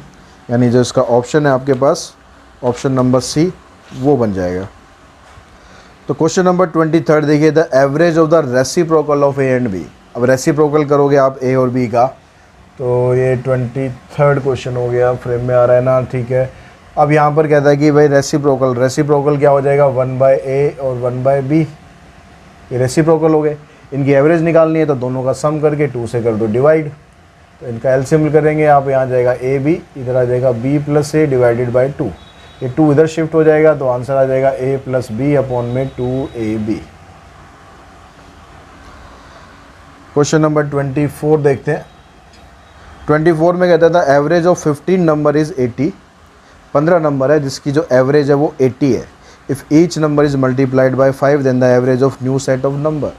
यानी जो इसका ऑप्शन है आपके पास, ऑप्शन नंबर C, वो बन जाएगा। तो क्वेश्चन नंबर 23 देखिए, the average of the reciprocal of A and B। अब रेसिप्रोकल करोगे आप A और B का, तो ये 23rd क्वेश्चन हो गया, फ्रेम में आ रहा है ना, ठीक है। अब यहाँ पर कहता है कि भाई रेसिप्रोकल क्या हो जाएगा, 1/A और 1/B, ये रेसिप्रोकल हो गए। इनकी एवरेज निकालनी है तो दोनों का सम करके 2 से कर दो डिवाइड। तो इनका एलसीएम करेंगे आप, यहाँ जाएगा AB, इधर आ जाएगा B + A डिवाइडेड बाई 2। ये 2 इधर शिफ्ट हो जाएगा तो आंसर आ जाएगा A + B अपॉन में 2AB। क्वेश्चन नंबर 24 देखते हैं। 24 में कहता था average of 15 number is 80। 15 number है जिसकी जो एवरेज है वो 80 है। If each number is multiplied by 5 then the average of new set of number.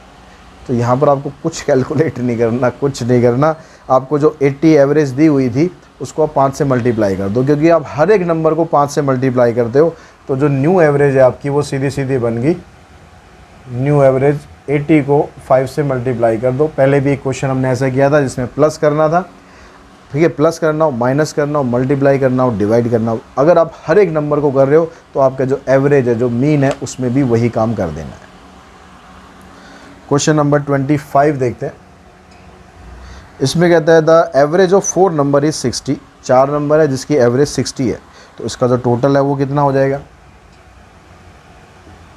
तो यहाँ पर आपको कुछ कैलकुलेट नहीं करना, कुछ नहीं करना। आपको जो 80 एवरेज दी हुई थी उसको आप 5 से मल्टीप्लाई कर दो, क्योंकि आप हर एक नंबर को 5 से मल्टीप्लाई करते हो। तो जो न्यू एवरेज है आपकी वो सीधी सीधी बन गई। न्यू एवरेज 80 को 5 से मल्टीप्लाई कर दो। पहले भी एक क्वेश्चन हमने ऐसा किया था जिसमें प्लस करना था, ठीक है, प्लस करना हो, माइनस करना हो, मल्टीप्लाई करना हो, डिवाइड करना हो। अगर आप हर एक नंबर को कर रहे हो तो आपका जो एवरेज है, जो मीन है, उसमें भी वही काम कर देना है। क्वेश्चन नंबर 25 देखते हैं। इसमें कहता है the average of 4 number is 60। 4 number है जिसकी एवरेज 60 है, तो इसका जो टोटल है वो कितना हो जाएगा।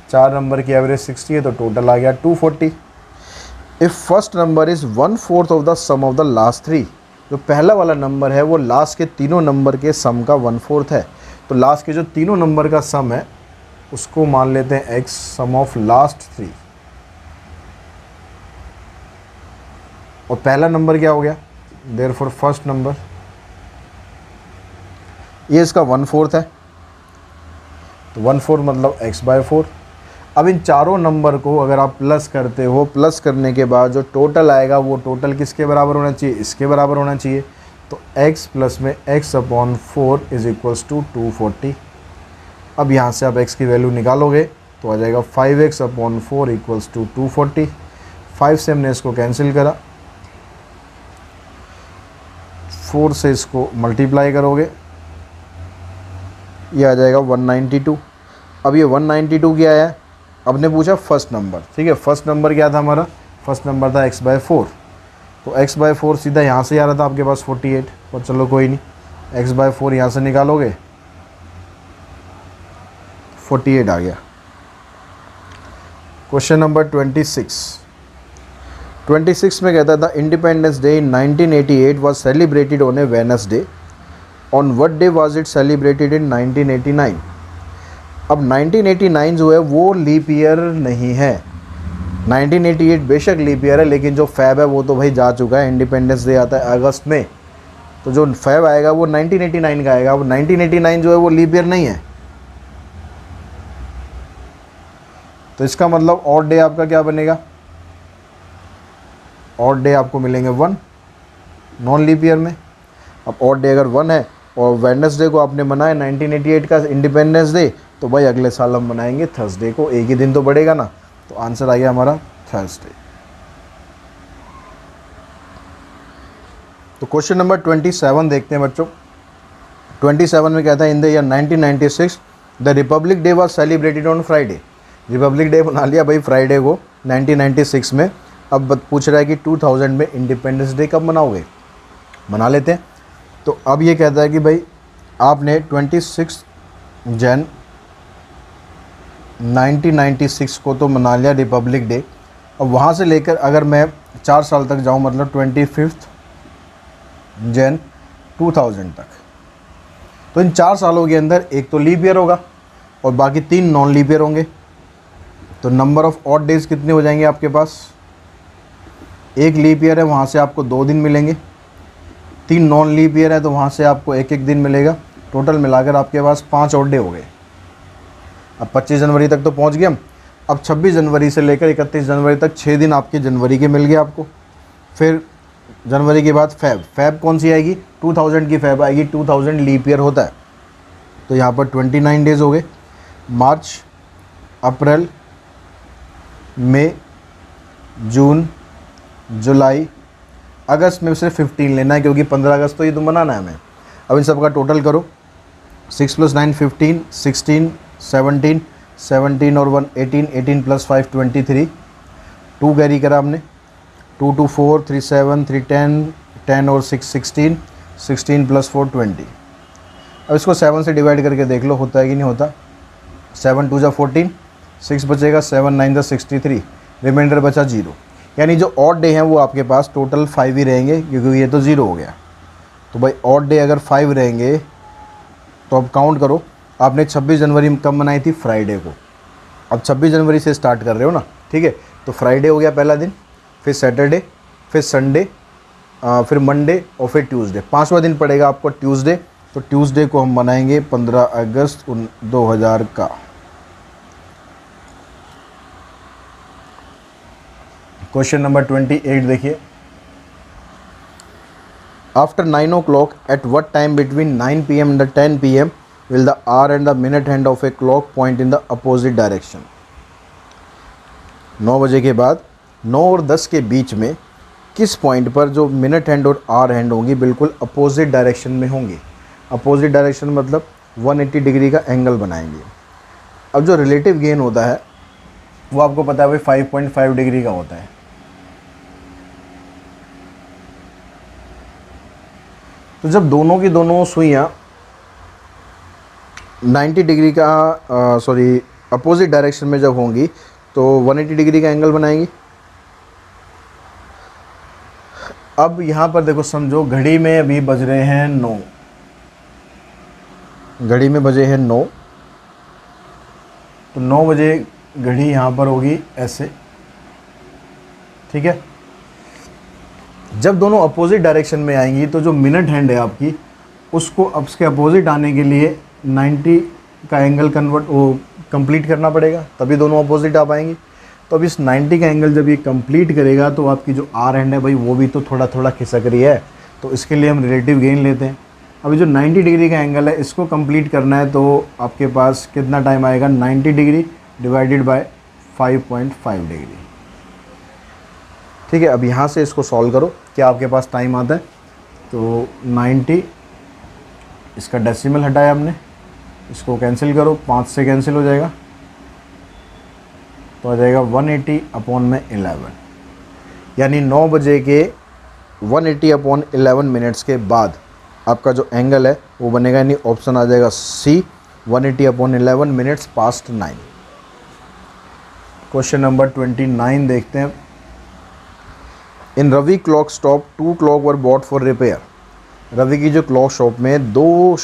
4 नंबर की एवरेज 60 है तो टोटल आ गया 240। If first number is 1/4 of the sum of the last 3। जो पहला वाला नंबर है वो लास्ट के तीनों नंबर के सम का 1/4 है। तो लास्ट के जो तीनों नंबर का सम है उसको मान लेते हैं x, सम ऑफ लास्ट 3। और पहला नंबर क्या हो गया, देयरफॉर फर्स्ट नंबर, ये इसका 1/4 है, तो 1/4 मतलब x/4। अब इन चारों नंबर को अगर आप प्लस करते हो, प्लस करने के बाद जो टोटल आएगा वो टोटल किसके बराबर होना चाहिए, इसके बराबर होना चाहिए। तो x प्लस में x/4 इज इक्वल्स टू 240। अब यहाँ से आप x की वैल्यू निकालोगे तो आ जाएगा 5x/4 इक्वल्स टू 240। 5 से हमने इसको कैंसिल करा, 4 से इसको मल्टीप्लाई करोगे, ये आ जाएगा 192। अब ये 192 क्या है, अब ने पूछा फर्स्ट नंबर, ठीक है। फर्स्ट नंबर क्या था हमारा, फर्स्ट नंबर था x/4। तो x/4 सीधा यहाँ से आ रहा था आपके पास 48, और चलो कोई नहीं, x/4 यहाँ से निकालोगे 48 आ गया। क्वेश्चन नंबर 26 में कहता था independence day in 1988 was celebrated on A Wednesday. On what day was it celebrated in 1989। अब 1989 जो है वो लीप ईयर नहीं है। 1988 बेशक लीप ईयर है, लेकिन जो फैब है वो तो भाई जा चुका है। इंडिपेंडेंस डे आता है अगस्त में, तो जो फैब आएगा वो 1989 का आएगा। अब 1989 जो है वो लीप ईयर नहीं है। तो इसका मतलब ऑड डे आपका क्या बनेगा, ऑड डे आपको मिलेंगे 1 नॉन लीप ईयर में। अब ऑड डे अगर 1 है और वेडनेसडे को आपने मनाया 1988 का इंडिपेंडेंस डे, तो भाई अगले साल हम मनाएंगे थर्सडे को, एक ही दिन तो बढ़ेगा ना। तो आंसर आ गया हमारा थर्सडे। तो क्वेश्चन नंबर 27 देखते हैं बच्चों। 27 में कहता है in the year 1996 the Republic day was celebrated on Friday. Republic day बना लिया भाई फ्राइडे को 1996 में। अब पूछ रहा है कि 2000 में इंडिपेंडेंस डे कब मनाओगे, मना लेते हैं। तो अब ये कहता है कि भाई आपने 26 जन 1996 को तो मना लिया रिपब्लिक डे। अब वहाँ से लेकर अगर मैं 4 साल तक जाऊँ, मतलब 25 जन 2000 तक, तो इन 4 सालों के अंदर एक तो लीप ईयर होगा और बाकी 3 नॉन लीप ईयर होंगे। तो नंबर ऑफ ऑड डेज कितने हो जाएंगे आपके पास, एक लीप ईयर है वहाँ से आपको 2 दिन मिलेंगे, 3 नॉन लीप ईयर है तो वहाँ से आपको 1-1 दिन मिलेगा। टोटल मिलाकर आपके पास 5 ऑड डे हो गए। अब 25 जनवरी तक तो पहुँच गए हम। अब 26 जनवरी से लेकर 31 जनवरी तक 6 दिन आपके जनवरी के मिल गए आपको। फिर जनवरी के बाद फैब कौन सी आएगी, 2000 की फैब आएगी, 2000 लीप ईयर होता है। तो यहाँ पर 29 डेज़ हो गए। मार्च, अप्रैल, मई, जून, जुलाई, अगस्त में सिर्फ 15 लेना है क्योंकि 15 अगस्त तो ये तो मनाना है हमें। अब इन सब का टोटल करो, 6 + 9 15, 16, 17, 17 और 1 18, 18 + 5 23, 2 कैरी करा हमने, 2 2 4 3 7 3 10, 10 और 6 16, 16 + 4 20। अब इसको 7 से डिवाइड करके देख लो होता है कि नहीं होता। 7 2 14, 6 बचेगा, 7 9 63, रिमाइंडर बचा 0। यानी जो ऑड डे हैं वो आपके पास टोटल 5 ही रहेंगे क्योंकि ये तो 0 हो गया। तो भाई ऑड डे अगर 5 रहेंगे तो अब काउंट करो, आपने 26 जनवरी कब मनाई थी, फ्राइडे को। अब 26 जनवरी से स्टार्ट कर रहे हो ना, ठीक है। तो फ्राइडे हो गया पहला दिन, फिर सैटरडे, फिर संडे, फिर मंडे और फिर ट्यूसडे। 5वां दिन पड़ेगा आपको ट्यूसडे। तो ट्यूसडे को हम मनाएंगे 15 अगस्त 2000 का। क्वेश्चन नंबर 28 देखिए। After 9 o'clock at what time between 9 PM and 10 PM will the hour and the minute hand of a clock point in the opposite direction? 9 बजे के बाद 9 और 10 के बीच में किस पॉइंट पर जो मिनट हैंड और आर हैंड होंगी बिल्कुल अपोजिट डायरेक्शन में होंगी। अपोजिट डायरेक्शन मतलब 180 डिग्री का एंगल बनाएंगे। अब जो रिलेटिव गेन होता है वो आपको पता है भाई 5.5 डिग्री का होता है। तो जब दोनों की दोनों सुइयाँ 90 डिग्री का अपोजिट डायरेक्शन में जब होंगी तो 180 डिग्री का एंगल बनाएंगी। अब यहाँ पर देखो, समझो घड़ी में अभी बज रहे हैं 9, घड़ी में बजे हैं 9, तो 9 बजे घड़ी यहाँ पर होगी ऐसे, ठीक है। जब दोनों अपोजिट डायरेक्शन में आएंगी तो जो मिनट हैंड है आपकी उसको अब उसके अपोजिट आने के लिए 90 का एंगल कंप्लीट करना पड़ेगा, तभी दोनों अपोजिट आ पाएंगी। तो अब इस 90 का एंगल जब ये कंप्लीट करेगा तो आपकी जो आर हैंड है भाई वो भी तो थोड़ा थोड़ा खिसक रही है, तो इसके लिए हम रिलेटिव गेन लेते हैं। अभी जो 90 डिग्री का एंगल है इसको कंप्लीट करना है तो आपके पास कितना टाइम आएगा, 90 डिग्री डिवाइडेड बाय 5.5 डिग्री, ठीक है। अब यहाँ से इसको सॉल्व करो, क्या आपके पास टाइम आता है, तो 90, इसका डेसिमल हटाया हमने, इसको कैंसिल करो, 5 से कैंसिल हो जाएगा तो आ जाएगा 180/11, यानी 9 बजे के 180/11 मिनट्स के बाद आपका जो एंगल है वो बनेगा, यानी ऑप्शन आ जाएगा C, 180/11 minutes past 9। Question number 29 देखते हैं। In Ravi clock stop 2 clock were bought for repair. Ravi की जो क्लॉक शॉप में 2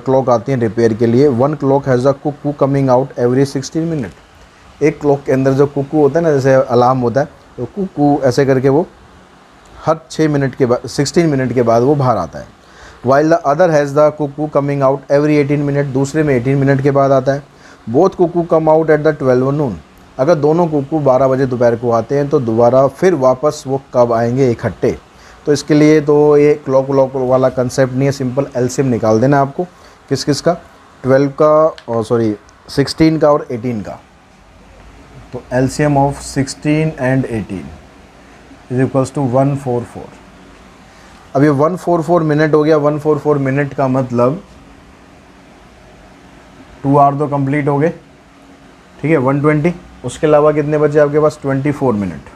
क्लॉक आती हैं रिपेयर के लिए। 1 clock has a cuckoo coming out every 16 minute. एक क्लॉक के अंदर जो कुकू होता है ना, जैसे अलार्म होता है, तो कुकू ऐसे करके वो हर 6 मिनट के बाद 16 मिनट के बाद वो बाहर आता है। While the other has the cuckoo coming out every 18 minute. दूसरे में 18 मिनट के बाद आता है। Both cuckoo come out at the 12 noon. अगर दोनों कुकू 12 बजे दोपहर को आते हैं तो दोबारा फिर वापस वो कब आएंगे इकट्ठे। तो इसके लिए तो ये क्लॉक व्लॉक वाला कंसेप्ट नहीं है, सिंपल एलसीएम निकाल देना है आपको। किस किस का? 12 का और 16 का और 18 का। तो LCM of 16 and 18 is equals to 144। अब ये 144 मिनट हो गया। 144 मिनट का मतलब 2 आवर तो कंप्लीट हो गए, ठीक है। 120, उसके अलावा कितने बचे आपके पास? 24 मिनट।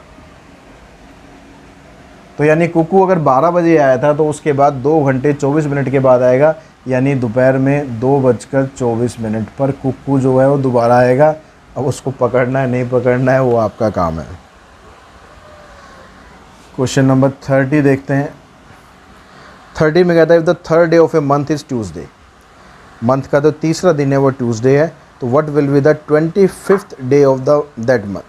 तो यानी कुकू अगर 12 बजे आया था तो उसके बाद 2 घंटे 24 मिनट के बाद आएगा, यानी दोपहर में 2:24 पर कुकू जो है वो दोबारा आएगा। अब उसको पकड़ना है नहीं पकड़ना है वो आपका काम है। क्वेश्चन नंबर 30 देखते हैं। 30 में कहता है if the third day of a month is Tuesday, month का तो तीसरा दिन है वो ट्यूसडे है, तो what will be the 25th day of the that month.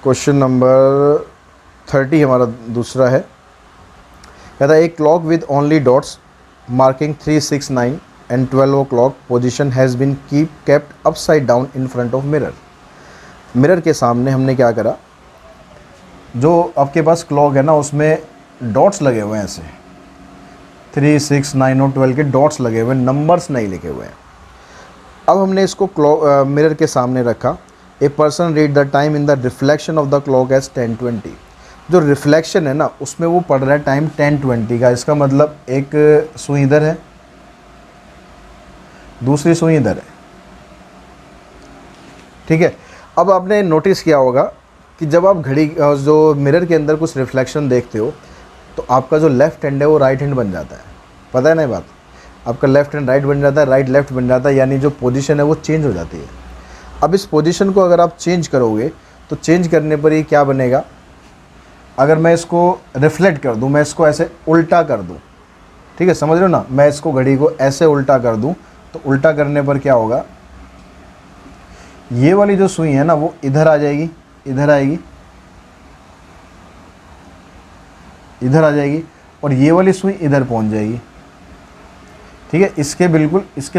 Question number 30 हमारा दूसरा है। कहता है एक clock with only dots marking 369 and 12 o'clock position has been kept upside down in front of mirror. Mirror के सामने हमने क्या करा, जो आपके पास क्लॉक है ना उसमें डॉट्स लगे हुए हैं, ऐसे 3, 6, 9 और 12 के डॉट्स लगे हुए हैं, नंबर्स नहीं लिखे हुए हैं। अब हमने इसको क्लॉक मिरर के सामने रखा। A person read the time in the reflection of the clock edge 10:20। जो रिफ्लेक्शन है ना उसमें वो पढ़ रहा है टाइम 10:20 का। इसका मतलब एक सुई इधर है, दूसरी सुई इधर है, ठीक है। अब आपने नोटिस किया होगा कि जब आप घड़ी जो मिरर के अंदर कुछ रिफ्लेक्शन देखते हो तो आपका जो लेफ्ट हैंड है वो राइट हैंड बन जाता है। पता है ना ये बात? आपका लेफ्ट हैंड राइट बन जाता है, राइट लेफ्ट बन जाता है, यानी जो पोजीशन है वो चेंज हो जाती है। अब इस पोजीशन को अगर आप चेंज करोगे तो चेंज करने पर ये क्या बनेगा, अगर मैं इसको रिफ्लेक्ट कर दूं, मैं इसको ऐसे उल्टा कर दूं, ठीक है, समझ रहे हो ना, मैं इसको घड़ी को ऐसे उल्टा कर दूं तो उल्टा करने पर क्या होगा, ये वाली जो सुई है ना वो इधर आ जाएगी, इधर आएगी, इधर आ जाएगी, और ये वाली सुई इधर पहुंच जाएगी, ठीक है, इसके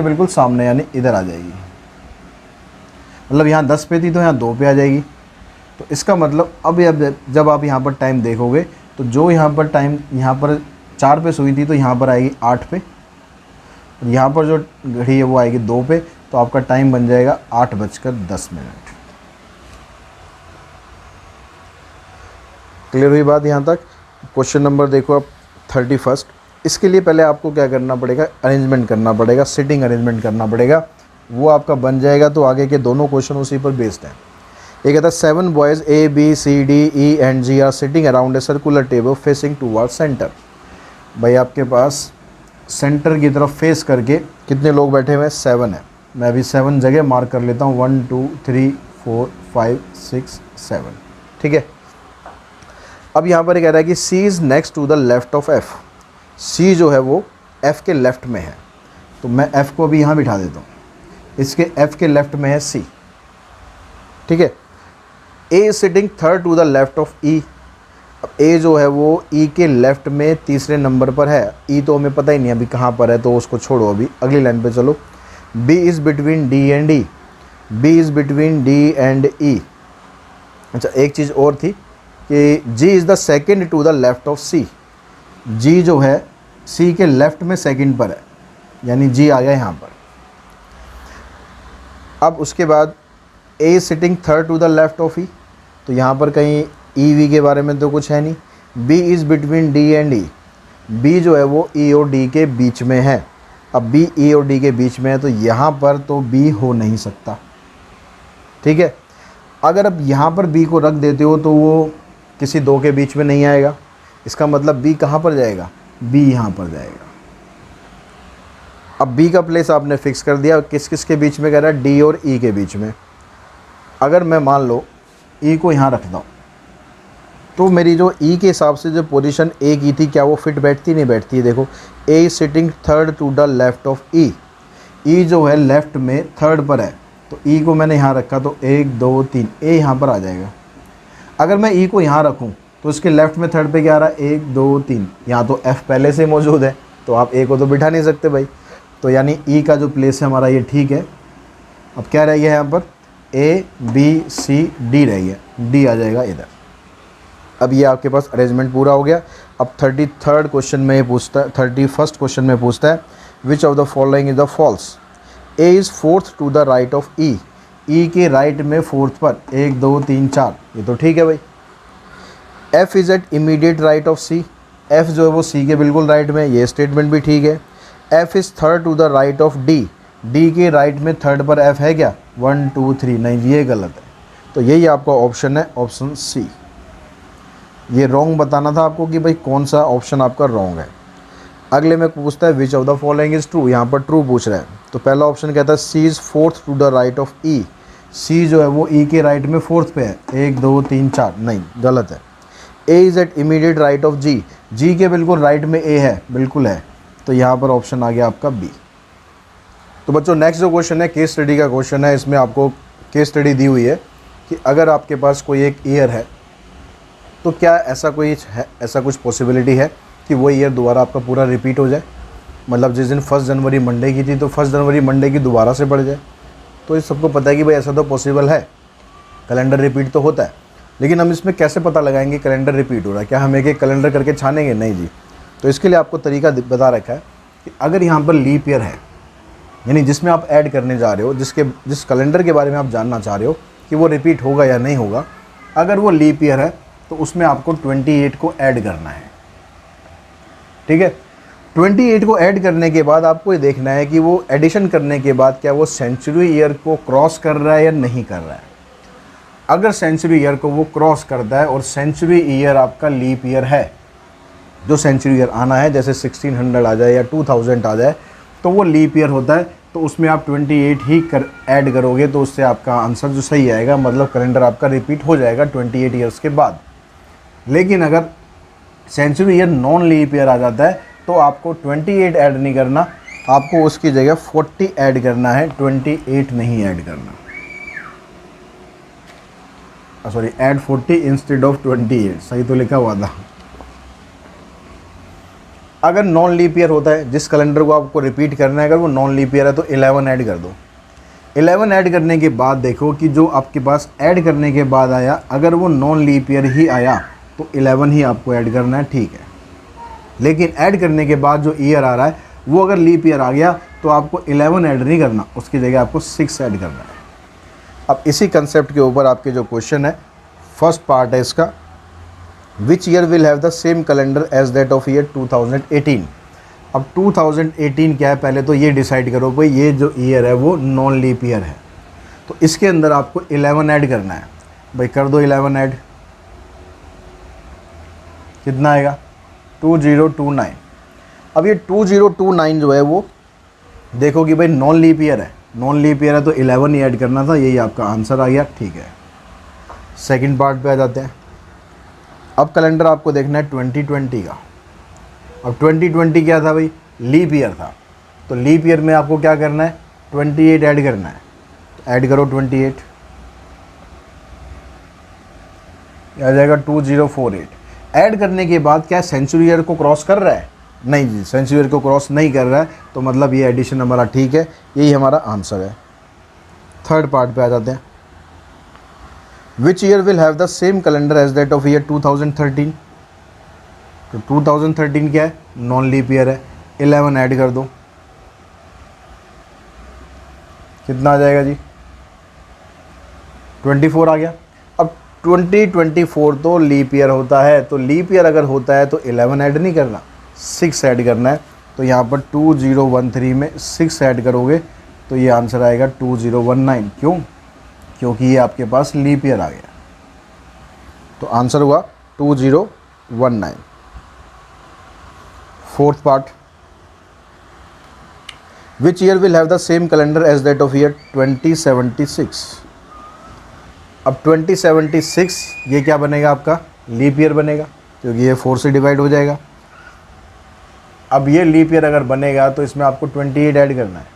बिल्कुल सामने, यानी इधर आ जाएगी। मतलब यहाँ 10 पे थी तो यहाँ 2 पे आ जाएगी। तो इसका मतलब अब जब आप यहाँ पर टाइम देखोगे तो जो यहाँ पर टाइम यहाँ पर 4 पे सुई थी तो यहाँ पर आएगी 8 पे, और यहाँ पर जो घड़ी है वो आएगी 2 पे, तो आपका टाइम बन जाएगा 8:10। क्लियर हुई बात यहाँ तक? क्वेश्चन नंबर देखो अब 31। इसके लिए पहले आपको क्या करना पड़ेगा, अरेंजमेंट करना पड़ेगा, सिटिंग अरेंजमेंट करना पड़ेगा, वो आपका बन जाएगा। तो आगे के दोनों क्वेश्चन उसी पर बेस्ड हैं। एक कहता है 7 boys A B C D E and G are sitting around a circular table facing toward centre. भाई आपके पास सेंटर की तरफ फेस करके कितने लोग बैठे हुए हैं? 7 है। मैं अभी 7 जगह मार्क कर लेता हूँ, 1 2 3 4 5 6 7, ठीक है। अब यहाँ पर कह रहा है कि C is next to the left of F। C जो है वो F के लेफ़्ट में है, तो मैं F को अभी यहाँ बिठा देता हूँ। इसके F के लेफ़्ट में है C, ठीक है। A is sitting third to the left of E। अब A जो है वो E के लेफ़्ट में तीसरे नंबर पर है। E तो हमें पता ही नहीं अभी कहाँ पर है, तो उसको छोड़ो, अभी अगली लाइन पे चलो। B is between D and E। B is between D and E। अच्छा, एक चीज़ और थी कि G is the second to the left of C। G जो है C के लेफ़्ट में सेकेंड पर है, यानी G आ गया यहाँ पर। अब उसके बाद A is sitting third to the left of E, तो यहाँ पर कहीं E V के बारे में तो कुछ है नहीं। B is between D and E। B जो है वो E और D के बीच में है। अब B E और D के बीच में है तो यहाँ पर तो B हो नहीं सकता, ठीक है। अगर अब यहाँ पर B को रख देते हो तो वो किसी दो के बीच में नहीं आएगा। इसका मतलब B कहाँ पर जाएगा? B यहाँ पर जाएगा। अब B का प्लेस आपने फिक्स कर दिया, किस किस के बीच में कह रहा है? D और E के बीच में। अगर मैं मान लो E को यहाँ रखता हूँ तो मेरी जो E के हिसाब से जो पोजीशन A की थी, क्या वो फिट बैठती नहीं बैठती है? देखो, A is sitting third to the left of E। E जो है लेफ्ट में थर्ड पर है, तो E को मैंने यहाँ रखा तो 1 2 3, A यहाँ पर आ जाएगा। अगर मैं E को यहाँ रखूँ तो इसके लेफ्ट में थर्ड पे क्या आ रहा है? 1 2 3। यहाँ तो F पहले से मौजूद है, तो आप A को तो बिठा नहीं सकते भाई। तो यानी E का जो प्लेस है हमारा ये ठीक है। अब क्या रह गया यहाँ पर? A B C D रह गया, D आ जाएगा इधर। अब ये आपके पास अरेंजमेंट पूरा हो गया। अब 33rd क्वेश्चन में पूछता है, 31st क्वेश्चन में पूछता है which of the following is the false. A is fourth to the right of E, E के राइट में फोर्थ पर 1 2 3 4, ये तो ठीक है भाई। F is at immediate right of C, F जो है वो सी के बिल्कुल राइट में, ये स्टेटमेंट भी ठीक है। F is third to the right of D, D के राइट में थर्ड पर एफ है क्या, 1 2 3, नहीं ये गलत है। तो यही आपका ऑप्शन है, ऑप्शन सी। ये रॉन्ग बताना था आपको कि भाई कौन सा ऑप्शन आपका रॉन्ग है। अगले में पूछता है which of the following is true, यहाँ पर ट्रू पूछ रहा है। तो पहला ऑप्शन कहता है C is fourth to the right of E, C जो है वो ई के राइट में फोर्थ पे है, 1 2 3 4, नहीं गलत है। A is at immediate right of G, G के बिल्कुल राइट में ए है, बिल्कुल है। तो यहाँ पर ऑप्शन आ गया आपका बी। तो बच्चों नेक्स्ट जो क्वेश्चन है केस स्टडी का क्वेश्चन है। इसमें आपको केस स्टडी दी हुई है कि अगर आपके पास कोई एक ईयर है तो क्या ऐसा कोई है, ऐसा कुछ पॉसिबिलिटी है कि वो ईयर दोबारा आपका पूरा रिपीट हो जाए। मतलब जिस दिन 1 जनवरी मंडे की थी तो 1 जनवरी मंडे की दोबारा से बढ़ जाए। तो इस सबको पता है कि भाई ऐसा तो पॉसिबल है, कैलेंडर रिपीट तो होता है। लेकिन हम इसमें कैसे पता लगाएंगे कैलेंडर रिपीट हो रहा है, क्या हम एक कैलेंडर करके छानेंगे, नहीं जी। तो इसके लिए आपको तरीका बता रखा है कि अगर यहाँ पर लीप ईयर है, यानी जिसमें आप ऐड करने जा रहे हो, जिस कैलेंडर के बारे में आप जानना चाह रहे हो कि वो रिपीट होगा या नहीं होगा, अगर वो लीप ईयर है तो उसमें आपको 28 को ऐड करना है। ठीक है, 28 को ऐड करने के बाद आपको ये देखना है कि वो एडिशन करने के बाद क्या वो सेंचुरी ईयर को क्रॉस कर रहा है या नहीं कर रहा है। अगर सेंचुरी ईयर को वो क्रॉस करता है और सेंचुरी ईयर आपका लीप ईयर है, जो सेंचुरी ईयर आना है जैसे 1600 आ जाए या 2000 आ जाए तो वो लीप ईयर होता है। तो उसमें आप 28 ही ऐड करोगे तो उससे आपका आंसर जो सही आएगा, मतलब कैलेंडर आपका रिपीट हो जाएगा 28 ईयर्स के बाद। लेकिन अगर century year non leap year आ जाता है तो आपको 28 ऐड नहीं करना, आपको उसकी जगह 40 ऐड करना है, 28 नहीं ऐड करना। सॉरी, ऐड 40 इंस्टेड ऑफ 28, सही तो लिखा हुआ था। अगर नॉन लीप ईयर होता है, जिस कैलेंडर को आपको रिपीट करना है, अगर वो नॉन लीप ईयर है तो 11 ऐड कर दो। 11 ऐड करने के बाद देखो कि जो आपके पास ऐड करने के बाद आया, अगर वो नॉन लीप ईयर ही आया तो 11 ही आपको ऐड करना है, ठीक है। लेकिन ऐड करने के बाद जो ईयर आ रहा है वो अगर लीप ईयर आ गया तो आपको 11 ऐड नहीं करना, उसकी जगह आपको 6 ऐड करना है। अब इसी कंसेप्ट के ऊपर आपके जो क्वेश्चन है, फर्स्ट पार्ट है इसका, which year will have the same calendar as that of year 2018। अब 2018 क्या है, पहले तो ये डिसाइड करो भाई ये जो ईयर है वो नॉन लीप ईयर है, तो इसके अंदर आपको 11 ऐड करना है। भाई कर दो 11 ऐड, कितना आएगा 2029। अब ये 2029 जो है वो देखो कि भाई नॉन लीप ईयर है, नॉन लीप ईयर है तो 11 ही ऐड करना था, यही आपका आंसर आ गया, ठीक है। सेकंड पार्ट पे आ जाते हैं। अब कैलेंडर आपको देखना है 2020 का। अब 2020 क्या था भाई, लीप ईयर था, तो लीप ईयर में आपको क्या करना है, 28 ऐड करना है। तो ऐड करो 28, आ जाएगा 2048। ऐड करने के बाद क्या सेंचुरी ईयर को क्रॉस कर रहा है, नहीं जी, सेंचुरी ईयर को क्रॉस नहीं कर रहा है, तो मतलब ये एडिशन हमारा ठीक है, यही हमारा आंसर है। थर्ड पार्ट पे आ जाते हैं। Which year will have the same calendar as that of year 2013। तो 2013 क्या है, नॉन लीप ईयर है, 11 ऐड कर दो, कितना आ जाएगा जी 24 आ गया। अब 2024 तो लीप ईयर होता है, तो लीप ईयर अगर होता है तो 11 ऐड नहीं करना, 6 ऐड करना है। तो यहाँ पर 2013 में 6 ऐड करोगे तो ये आंसर आएगा 2019। क्यों, क्योंकि ये आपके पास लीप ईयर आ गया, तो आंसर हुआ 2019। Fourth part, which year will have the same calendar as that of year 2076। अब 2076 ये क्या बनेगा आपका, लीप ईयर बनेगा, क्योंकि ये 4 से डिवाइड हो जाएगा। अब ये लीप ईयर अगर बनेगा तो इसमें आपको 28 ऐड करना है।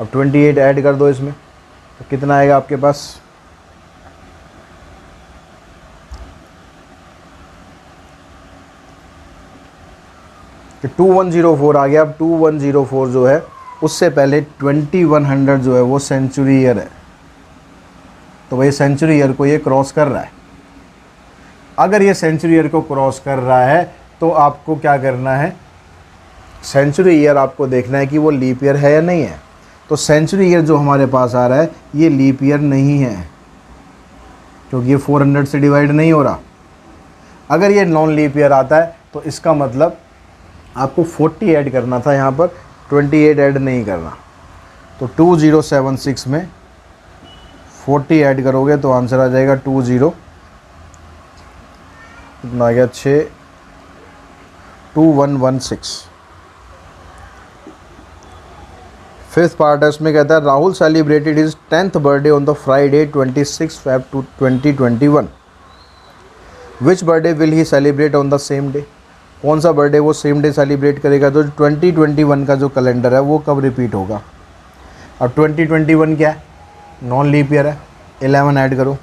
अब 28 ऐड कर दो इसमें, तो कितना आएगा आपके पास, कि 2104 आ गया। अब 2104 जो है उससे पहले 2100 जो है वो सेंचुरी ईयर है, तो भाई सेंचुरी ईयर को ये क्रॉस कर रहा है। अगर ये सेंचुरी ईयर को क्रॉस कर रहा है तो आपको क्या करना है, सेंचुरी ईयर आपको देखना है कि वो लीप ईयर है या नहीं है। तो सेंचुरी ईयर जो हमारे पास आ रहा है ये लीप ईयर नहीं है, क्योंकि ये 400 से डिवाइड नहीं हो रहा। अगर ये नॉन लीप ईयर आता है तो इसका मतलब आपको 40 ऐड करना था, यहाँ पर 28 ऐड नहीं करना। तो 2076 में 40 ऐड करोगे तो आंसर आ जाएगा 20, कितना आ गया 6, 2116। फिफ्थ पार्ट है, उसमें कहता है Rahul celebrated his 10th birthday on the Friday 26 Feb 2021। Which birthday will he celebrate on the same day. कौन सा बर्थडे वो सेम डे सेलिब्रेट करेगा। तो 2021 का जो कैलेंडर है वो कब रिपीट होगा। अब 2021 क्या है, नॉन लीप ईयर है। 11 ऐड करो,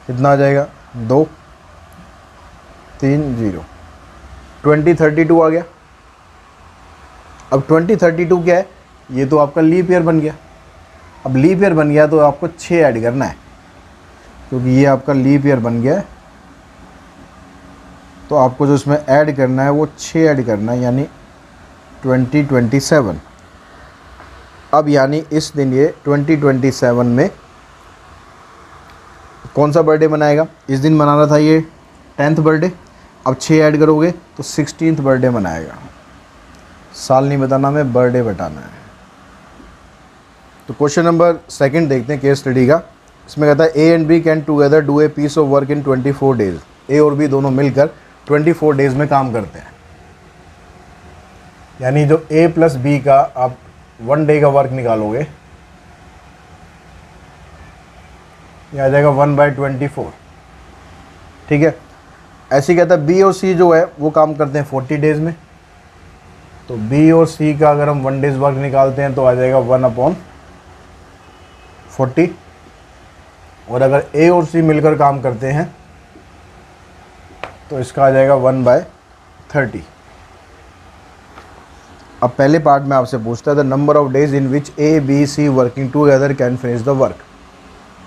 कितना आ जाएगा 2, 3, 0। 2032 आ गया। अब 2032 क्या है, ये तो आपका लीप ईयर बन गया। अब लीप ईयर बन गया तो आपको 6 ऐड करना है, क्योंकि ये आपका लीप ईयर बन गया है। तो आपको जो इसमें ऐड करना है वो 6 ऐड करना है, यानी 2027। अब यानी इस दिन ये 2027 में कौन सा बर्थडे मनाएगा। इस दिन मनाना था ये 10th बर्थडे। अब 6 ऐड करोगे तो 16th बर्थडे मनाएगा। साल नहीं बताना, हमें बर्थडे बताना है। तो क्वेश्चन नंबर 2 देखते हैं केस स्टडी का। इसमें कहता है A and B can together do a piece of work in 24 days. A और बी दोनों मिलकर 24 डेज में काम करते हैं। यानी जो ए प्लस बी का आप 1 डे का वर्क निकालोगे, ये आ जाएगा 1/24। ठीक है। ऐसे कहता है बी और सी जो है वो काम करते हैं 40 डेज में। तो बी और सी का अगर हम 1 डेज वर्क निकालते हैं तो आ जाएगा 1/40। और अगर ए और सी मिलकर काम करते हैं तो इसका आ जाएगा 1/30। अब पहले पार्ट में आपसे पूछता है the number of days in which A B C working together can finish the work.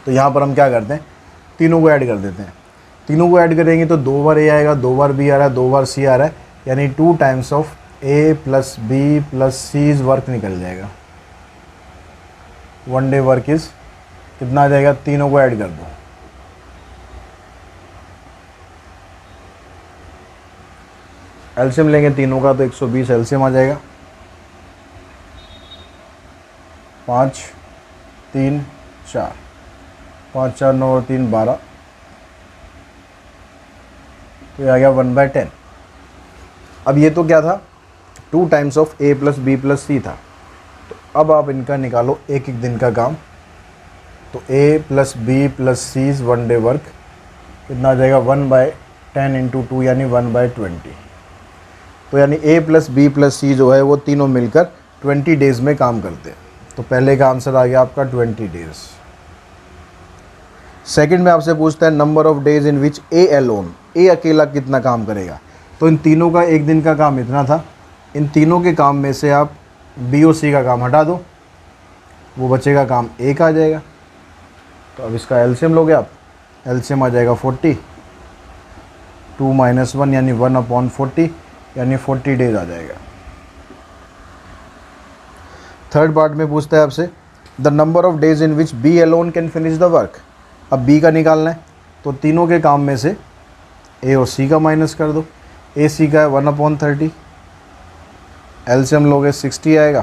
तो यहाँ पर हम क्या करते हैं, तीनों को ऐड कर देते हैं। तीनों को ऐड करेंगे तो 2 बार ए आएगा, 2 बार बी आ रहा है, 2 बार सी आ रहा है, यानी 2 times of A plus B plus C is work निकल जाएगा। 1 डे वर्क इज कितना आ जाएगा, तीनों को ऐड कर दो। एलसीएम लेंगे तीनों का तो 120 एलसीएम आ जाएगा। 5, 3, 4, 5, 4, 9 और 3, 12। तो ये आ गया 1/10। अब ये तो क्या था, 2 times of A plus B plus C था। तो अब आप इनका निकालो एक एक दिन का काम। तो A plus B plus C is 1 day work, कितना आ जाएगा 1/10 इंटू 2 यानी 1/20। तो यानी ए प्लस बी प्लस सी जो है वो तीनों मिलकर 20 डेज़ में काम करते हैं। तो पहले का आंसर आ गया आपका 20 डेज़। सेकंड में आपसे पूछता है number of days in which A alone, A अकेला कितना काम करेगा। तो इन तीनों का एक दिन का काम इतना था। इन तीनों के काम में से आप बी और सी का काम हटा दो, वो बचेगा काम ए का आ जाएगा। तो अब इसका एलसीएम लोगे आप, एलसीएम आ जाएगा 40, 2 - 1 यानी 1/40 यानी 40 डेज आ जाएगा। थर्ड पार्ट में पूछता है आपसे the number of days in which B alone can finish the work. अब बी का निकालना है तो तीनों के काम में से ए और सी का माइनस कर दो। ए सी का है 1/30, एलसीएम लोगे 60 आएगा,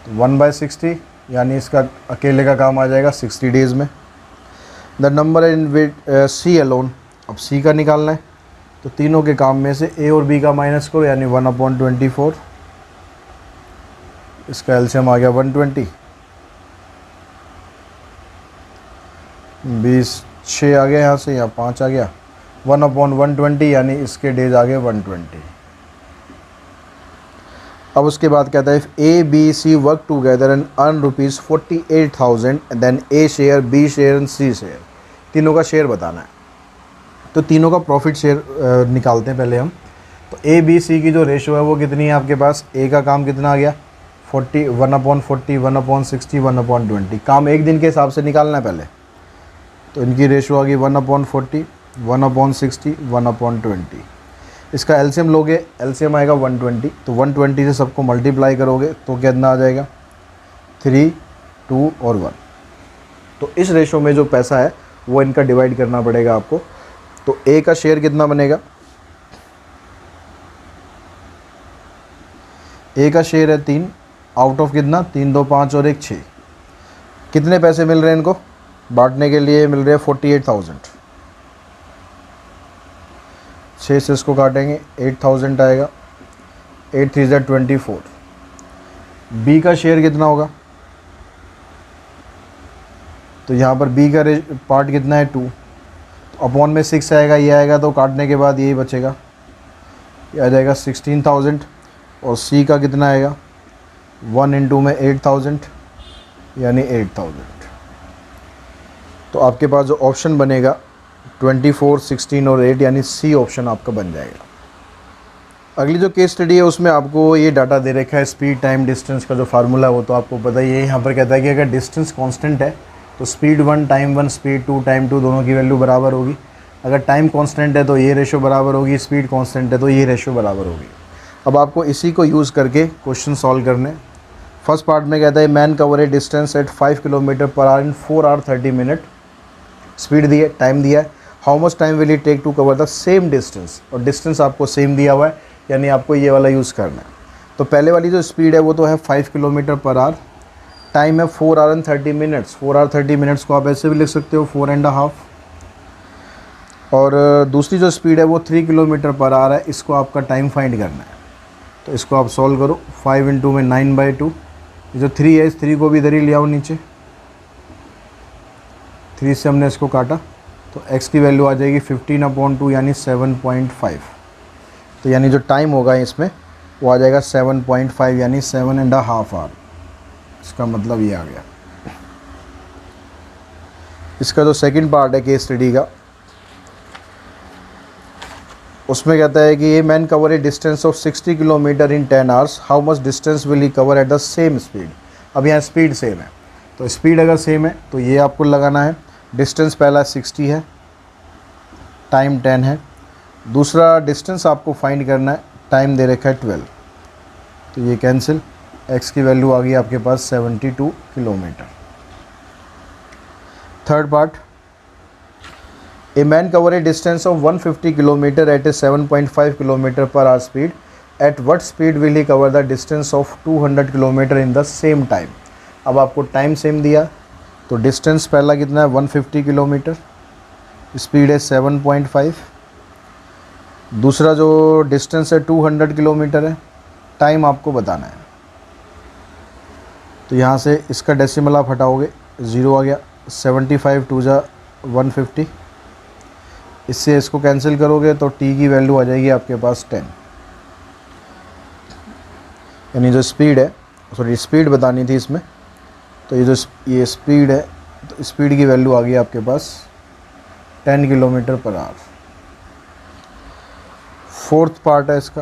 तो 1/60 यानी इसका अकेले का काम आ जाएगा 60 डेज़ में। The number in which C alone, अब सी का निकालना है तो तीनों के काम में से ए और बी का माइनस करो यानी 1/24, इसका एलसीएम आ गया 120, 20 6 आ गया, यहाँ से यहाँ 5 आ गया, 1/120 यानी इसके डेज आ गए 120। अब उसके बाद कहता है if A B C work together and earn ₹48,000 then A share B share and C share. तीनों का शेयर बताना है। तो तीनों का प्रॉफिट शेयर निकालते हैं पहले हम। तो ए बी सी की जो रेशो है वो कितनी है आपके पास, ए का काम कितना आ गया 40, 1/40, 1/60, 1/20। काम एक दिन के हिसाब से निकालना है पहले, तो इनकी रेशो आ गई 1/40, 1/60, 1/20। इसका एलसीएम लोगे, एलसीएम आएगा 120, तो 120 से सबको मल्टीप्लाई करोगे तो कितना आ जाएगा 3, 2 और 1। तो इस रेशो में जो पैसा है वो इनका डिवाइड करना पड़ेगा आपको। तो ए का शेयर कितना बनेगा, ए का शेयर है 3, आउट ऑफ कितना 3, 2, 5 और 1, 6। कितने पैसे मिल रहे हैं इनको बांटने के लिए, मिल रहे हैं 48,000। 6 से इसको काटेंगे 8,000 आएगा, 8 3 ज़ा 24। बी का शेयर कितना होगा, तो यहाँ पर बी का पार्ट कितना है 2, तो अपॉन में 6 आएगा, ये आएगा तो काटने के बाद यही बचेगा, ये आ जाएगा 16,000। और सी का कितना आएगा 1 इंटू में 8,000 यानी 8,000। तो आपके पास जो ऑप्शन बनेगा 24, 16 और 8 यानी सी ऑप्शन आपका बन जाएगा। अगली जो केस स्टडी है उसमें आपको ये डाटा दे रखा है, स्पीड टाइम डिस्टेंस का जो फार्मूला वो तो आपको पता ही है। यहाँ पर कहता है कि अगर डिस्टेंस कांस्टेंट है तो स्पीड 1 टाइम 1 स्पीड 2 टाइम 2 दोनों की वैल्यू बराबर होगी। अगर टाइम कांस्टेंट है तो ये रेशो बराबर होगी, स्पीड कांस्टेंट है तो ये रेशो बराबर होगी। अब आपको इसी को यूज़ करके क्वेश्चन सॉल्व करने। फर्स्ट पार्ट में कहता है man cover a distance at 5 kilometre per hour in 4 hour 30 minute. Speed दी है, टाइम दिया है, how much time will it take to cover the same distance, और डिस्टेंस आपको सेम दिया हुआ है यानी आपको ये वाला यूज़ करना है। तो पहले वाली जो स्पीड है वो तो है 5 किलोमीटर पर आवर, टाइम है 4 आवर 30 मिनट्स। 4 आवर 30 मिनट्स को आप ऐसे भी लिख सकते हो 4.5। और दूसरी जो स्पीड है वो 3 किलोमीटर पर आवर है, इसको आपका टाइम फाइंड करना है। तो इसको आप सॉल्व करो, 5 इंटू में 9/2। ये जो 3 है इस 3 को भी इधर ही ले आओ नीचे, 3 से हमने इसको काटा तो x की वैल्यू आ जाएगी 15/2 यानी 7.5। तो यानी जो टाइम होगा इसमें वो आ जाएगा 7.5 यानी 7.5 आवर। इसका मतलब ये आ गया। इसका जो सेकंड पार्ट है केस स्टडी का उसमें कहता है कि ये man cover a distance of 60 kilometre in 10 hours, how much distance will he cover at the same speed. अब यहाँ स्पीड सेम है तो स्पीड अगर सेम है तो ये आपको लगाना है। डिस्टेंस पहला 60 है, टाइम 10 है, दूसरा डिस्टेंस आपको फाइंड करना है, टाइम दे रखा है 12। तो ये कैंसिल, x की वैल्यू आ गई आपके पास 72 kilometre. Third part, a man cover a distance of 150 kilometre at a 7.5 kilometre per hour speed, at what speed will he cover the distance of 200 kilometre in the same time. अब आपको time same दिया तो distance पहला कितना है 150 kilometre, speed है 7.5, दूसरा जो डिस्टेंस है 200 किलोमीटर है, टाइम आपको बताना है। तो यहाँ से इसका डेसिमल आप हटाओगे, 0 आ गया, 75 2 ज़ा 150, इससे इसको कैंसिल करोगे तो t की वैल्यू आ जाएगी आपके पास 10। यानी जो स्पीड है, सॉरी स्पीड बतानी थी इसमें, तो ये स्पीड है तो स्पीड की वैल्यू आ गई आपके पास 10 kilometre per hour. Fourth part है इसका,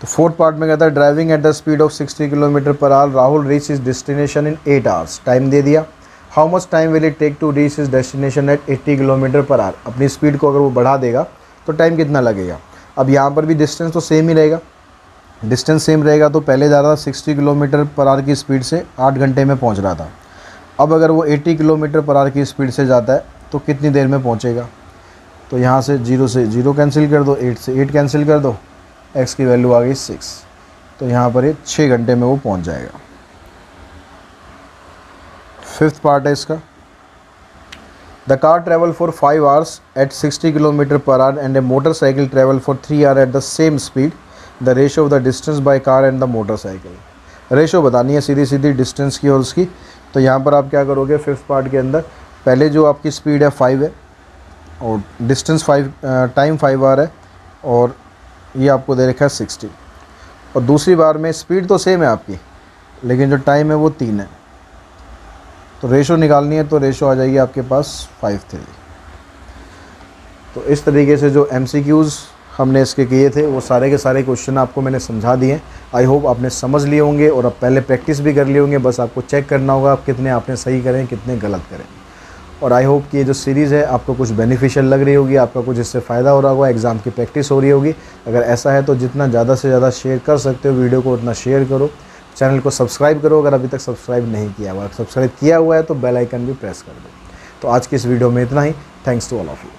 तो फोर्थ पार्ट में कहता है driving at the speed of 60 kilometre per hour, Rahul reach his destination in 8 hours. Time दे दिया, how much time will it take to reach his destination at 80 kilometre per hour. अपनी speed को अगर वो बढ़ा देगा तो टाइम कितना लगेगा। अब यहाँ पर भी डिस्टेंस तो सेम ही रहेगा, डिस्टेंस सेम रहेगा तो पहले जा रहा था 60 किलोमीटर पर आवर की स्पीड से 8 घंटे में पहुँच रहा था। अब अगर वो 80 किलोमीटर पर आवर की स्पीड से जाता है तो कितनी देर में पहुँचेगा। तो यहाँ से 0 से 0 कैंसिल कर दो, 8 से 8 कैंसिल कर दो, x की वैल्यू आ गई 6। तो यहाँ पर ये 6 घंटे में वो पहुँच जाएगा। फिफ्थ पार्ट है इसका, the car travel for 5 hours at 60 kilometre per hour and a motorcycle travel for 3 hour at the same speed, the ratio of the distance by car and the motorcycle. Ratio बतानी है सीधी सीधी distance की और उसकी। तो यहाँ पर आप क्या करोगे, फिफ्थ पार्ट के अंदर पहले जो आपकी स्पीड है 5 है और डिस्टेंस 5, टाइम 5 आवर है और ये आपको दे रखा है 60, और दूसरी बार में स्पीड तो सेम है आपकी लेकिन जो टाइम है वो 3 है। तो रेशो निकालनी है तो रेशो आ जाएगी आपके पास 5:3। तो इस तरीके से जो MCQs हमने इसके किए थे वो सारे के सारे क्वेश्चन आपको मैंने समझा दिए। आई होप आपने समझ लिए होंगे और अब पहले प्रैक्टिस भी कर लिए होंगे, बस आपको चेक करना होगा आप कितने आपने सही करें कितने गलत करें। और आई होप कि ये जो सीरीज़ है आपको कुछ बेनिफिशियल लग रही होगी, आपका कुछ इससे फ़ायदा हो रहा होगा, एग्ज़ाम की प्रैक्टिस हो रही होगी। अगर ऐसा है तो जितना ज़्यादा से ज़्यादा शेयर कर सकते हो वीडियो को उतना शेयर करो। चैनल को सब्सक्राइब करो अगर अभी तक सब्सक्राइब नहीं किया हुआ है। सब्सक्राइब किया हुआ है तो बेल आइकन भी प्रेस कर दो। तो आज की इस वीडियो में इतना ही। Thanks to all of you.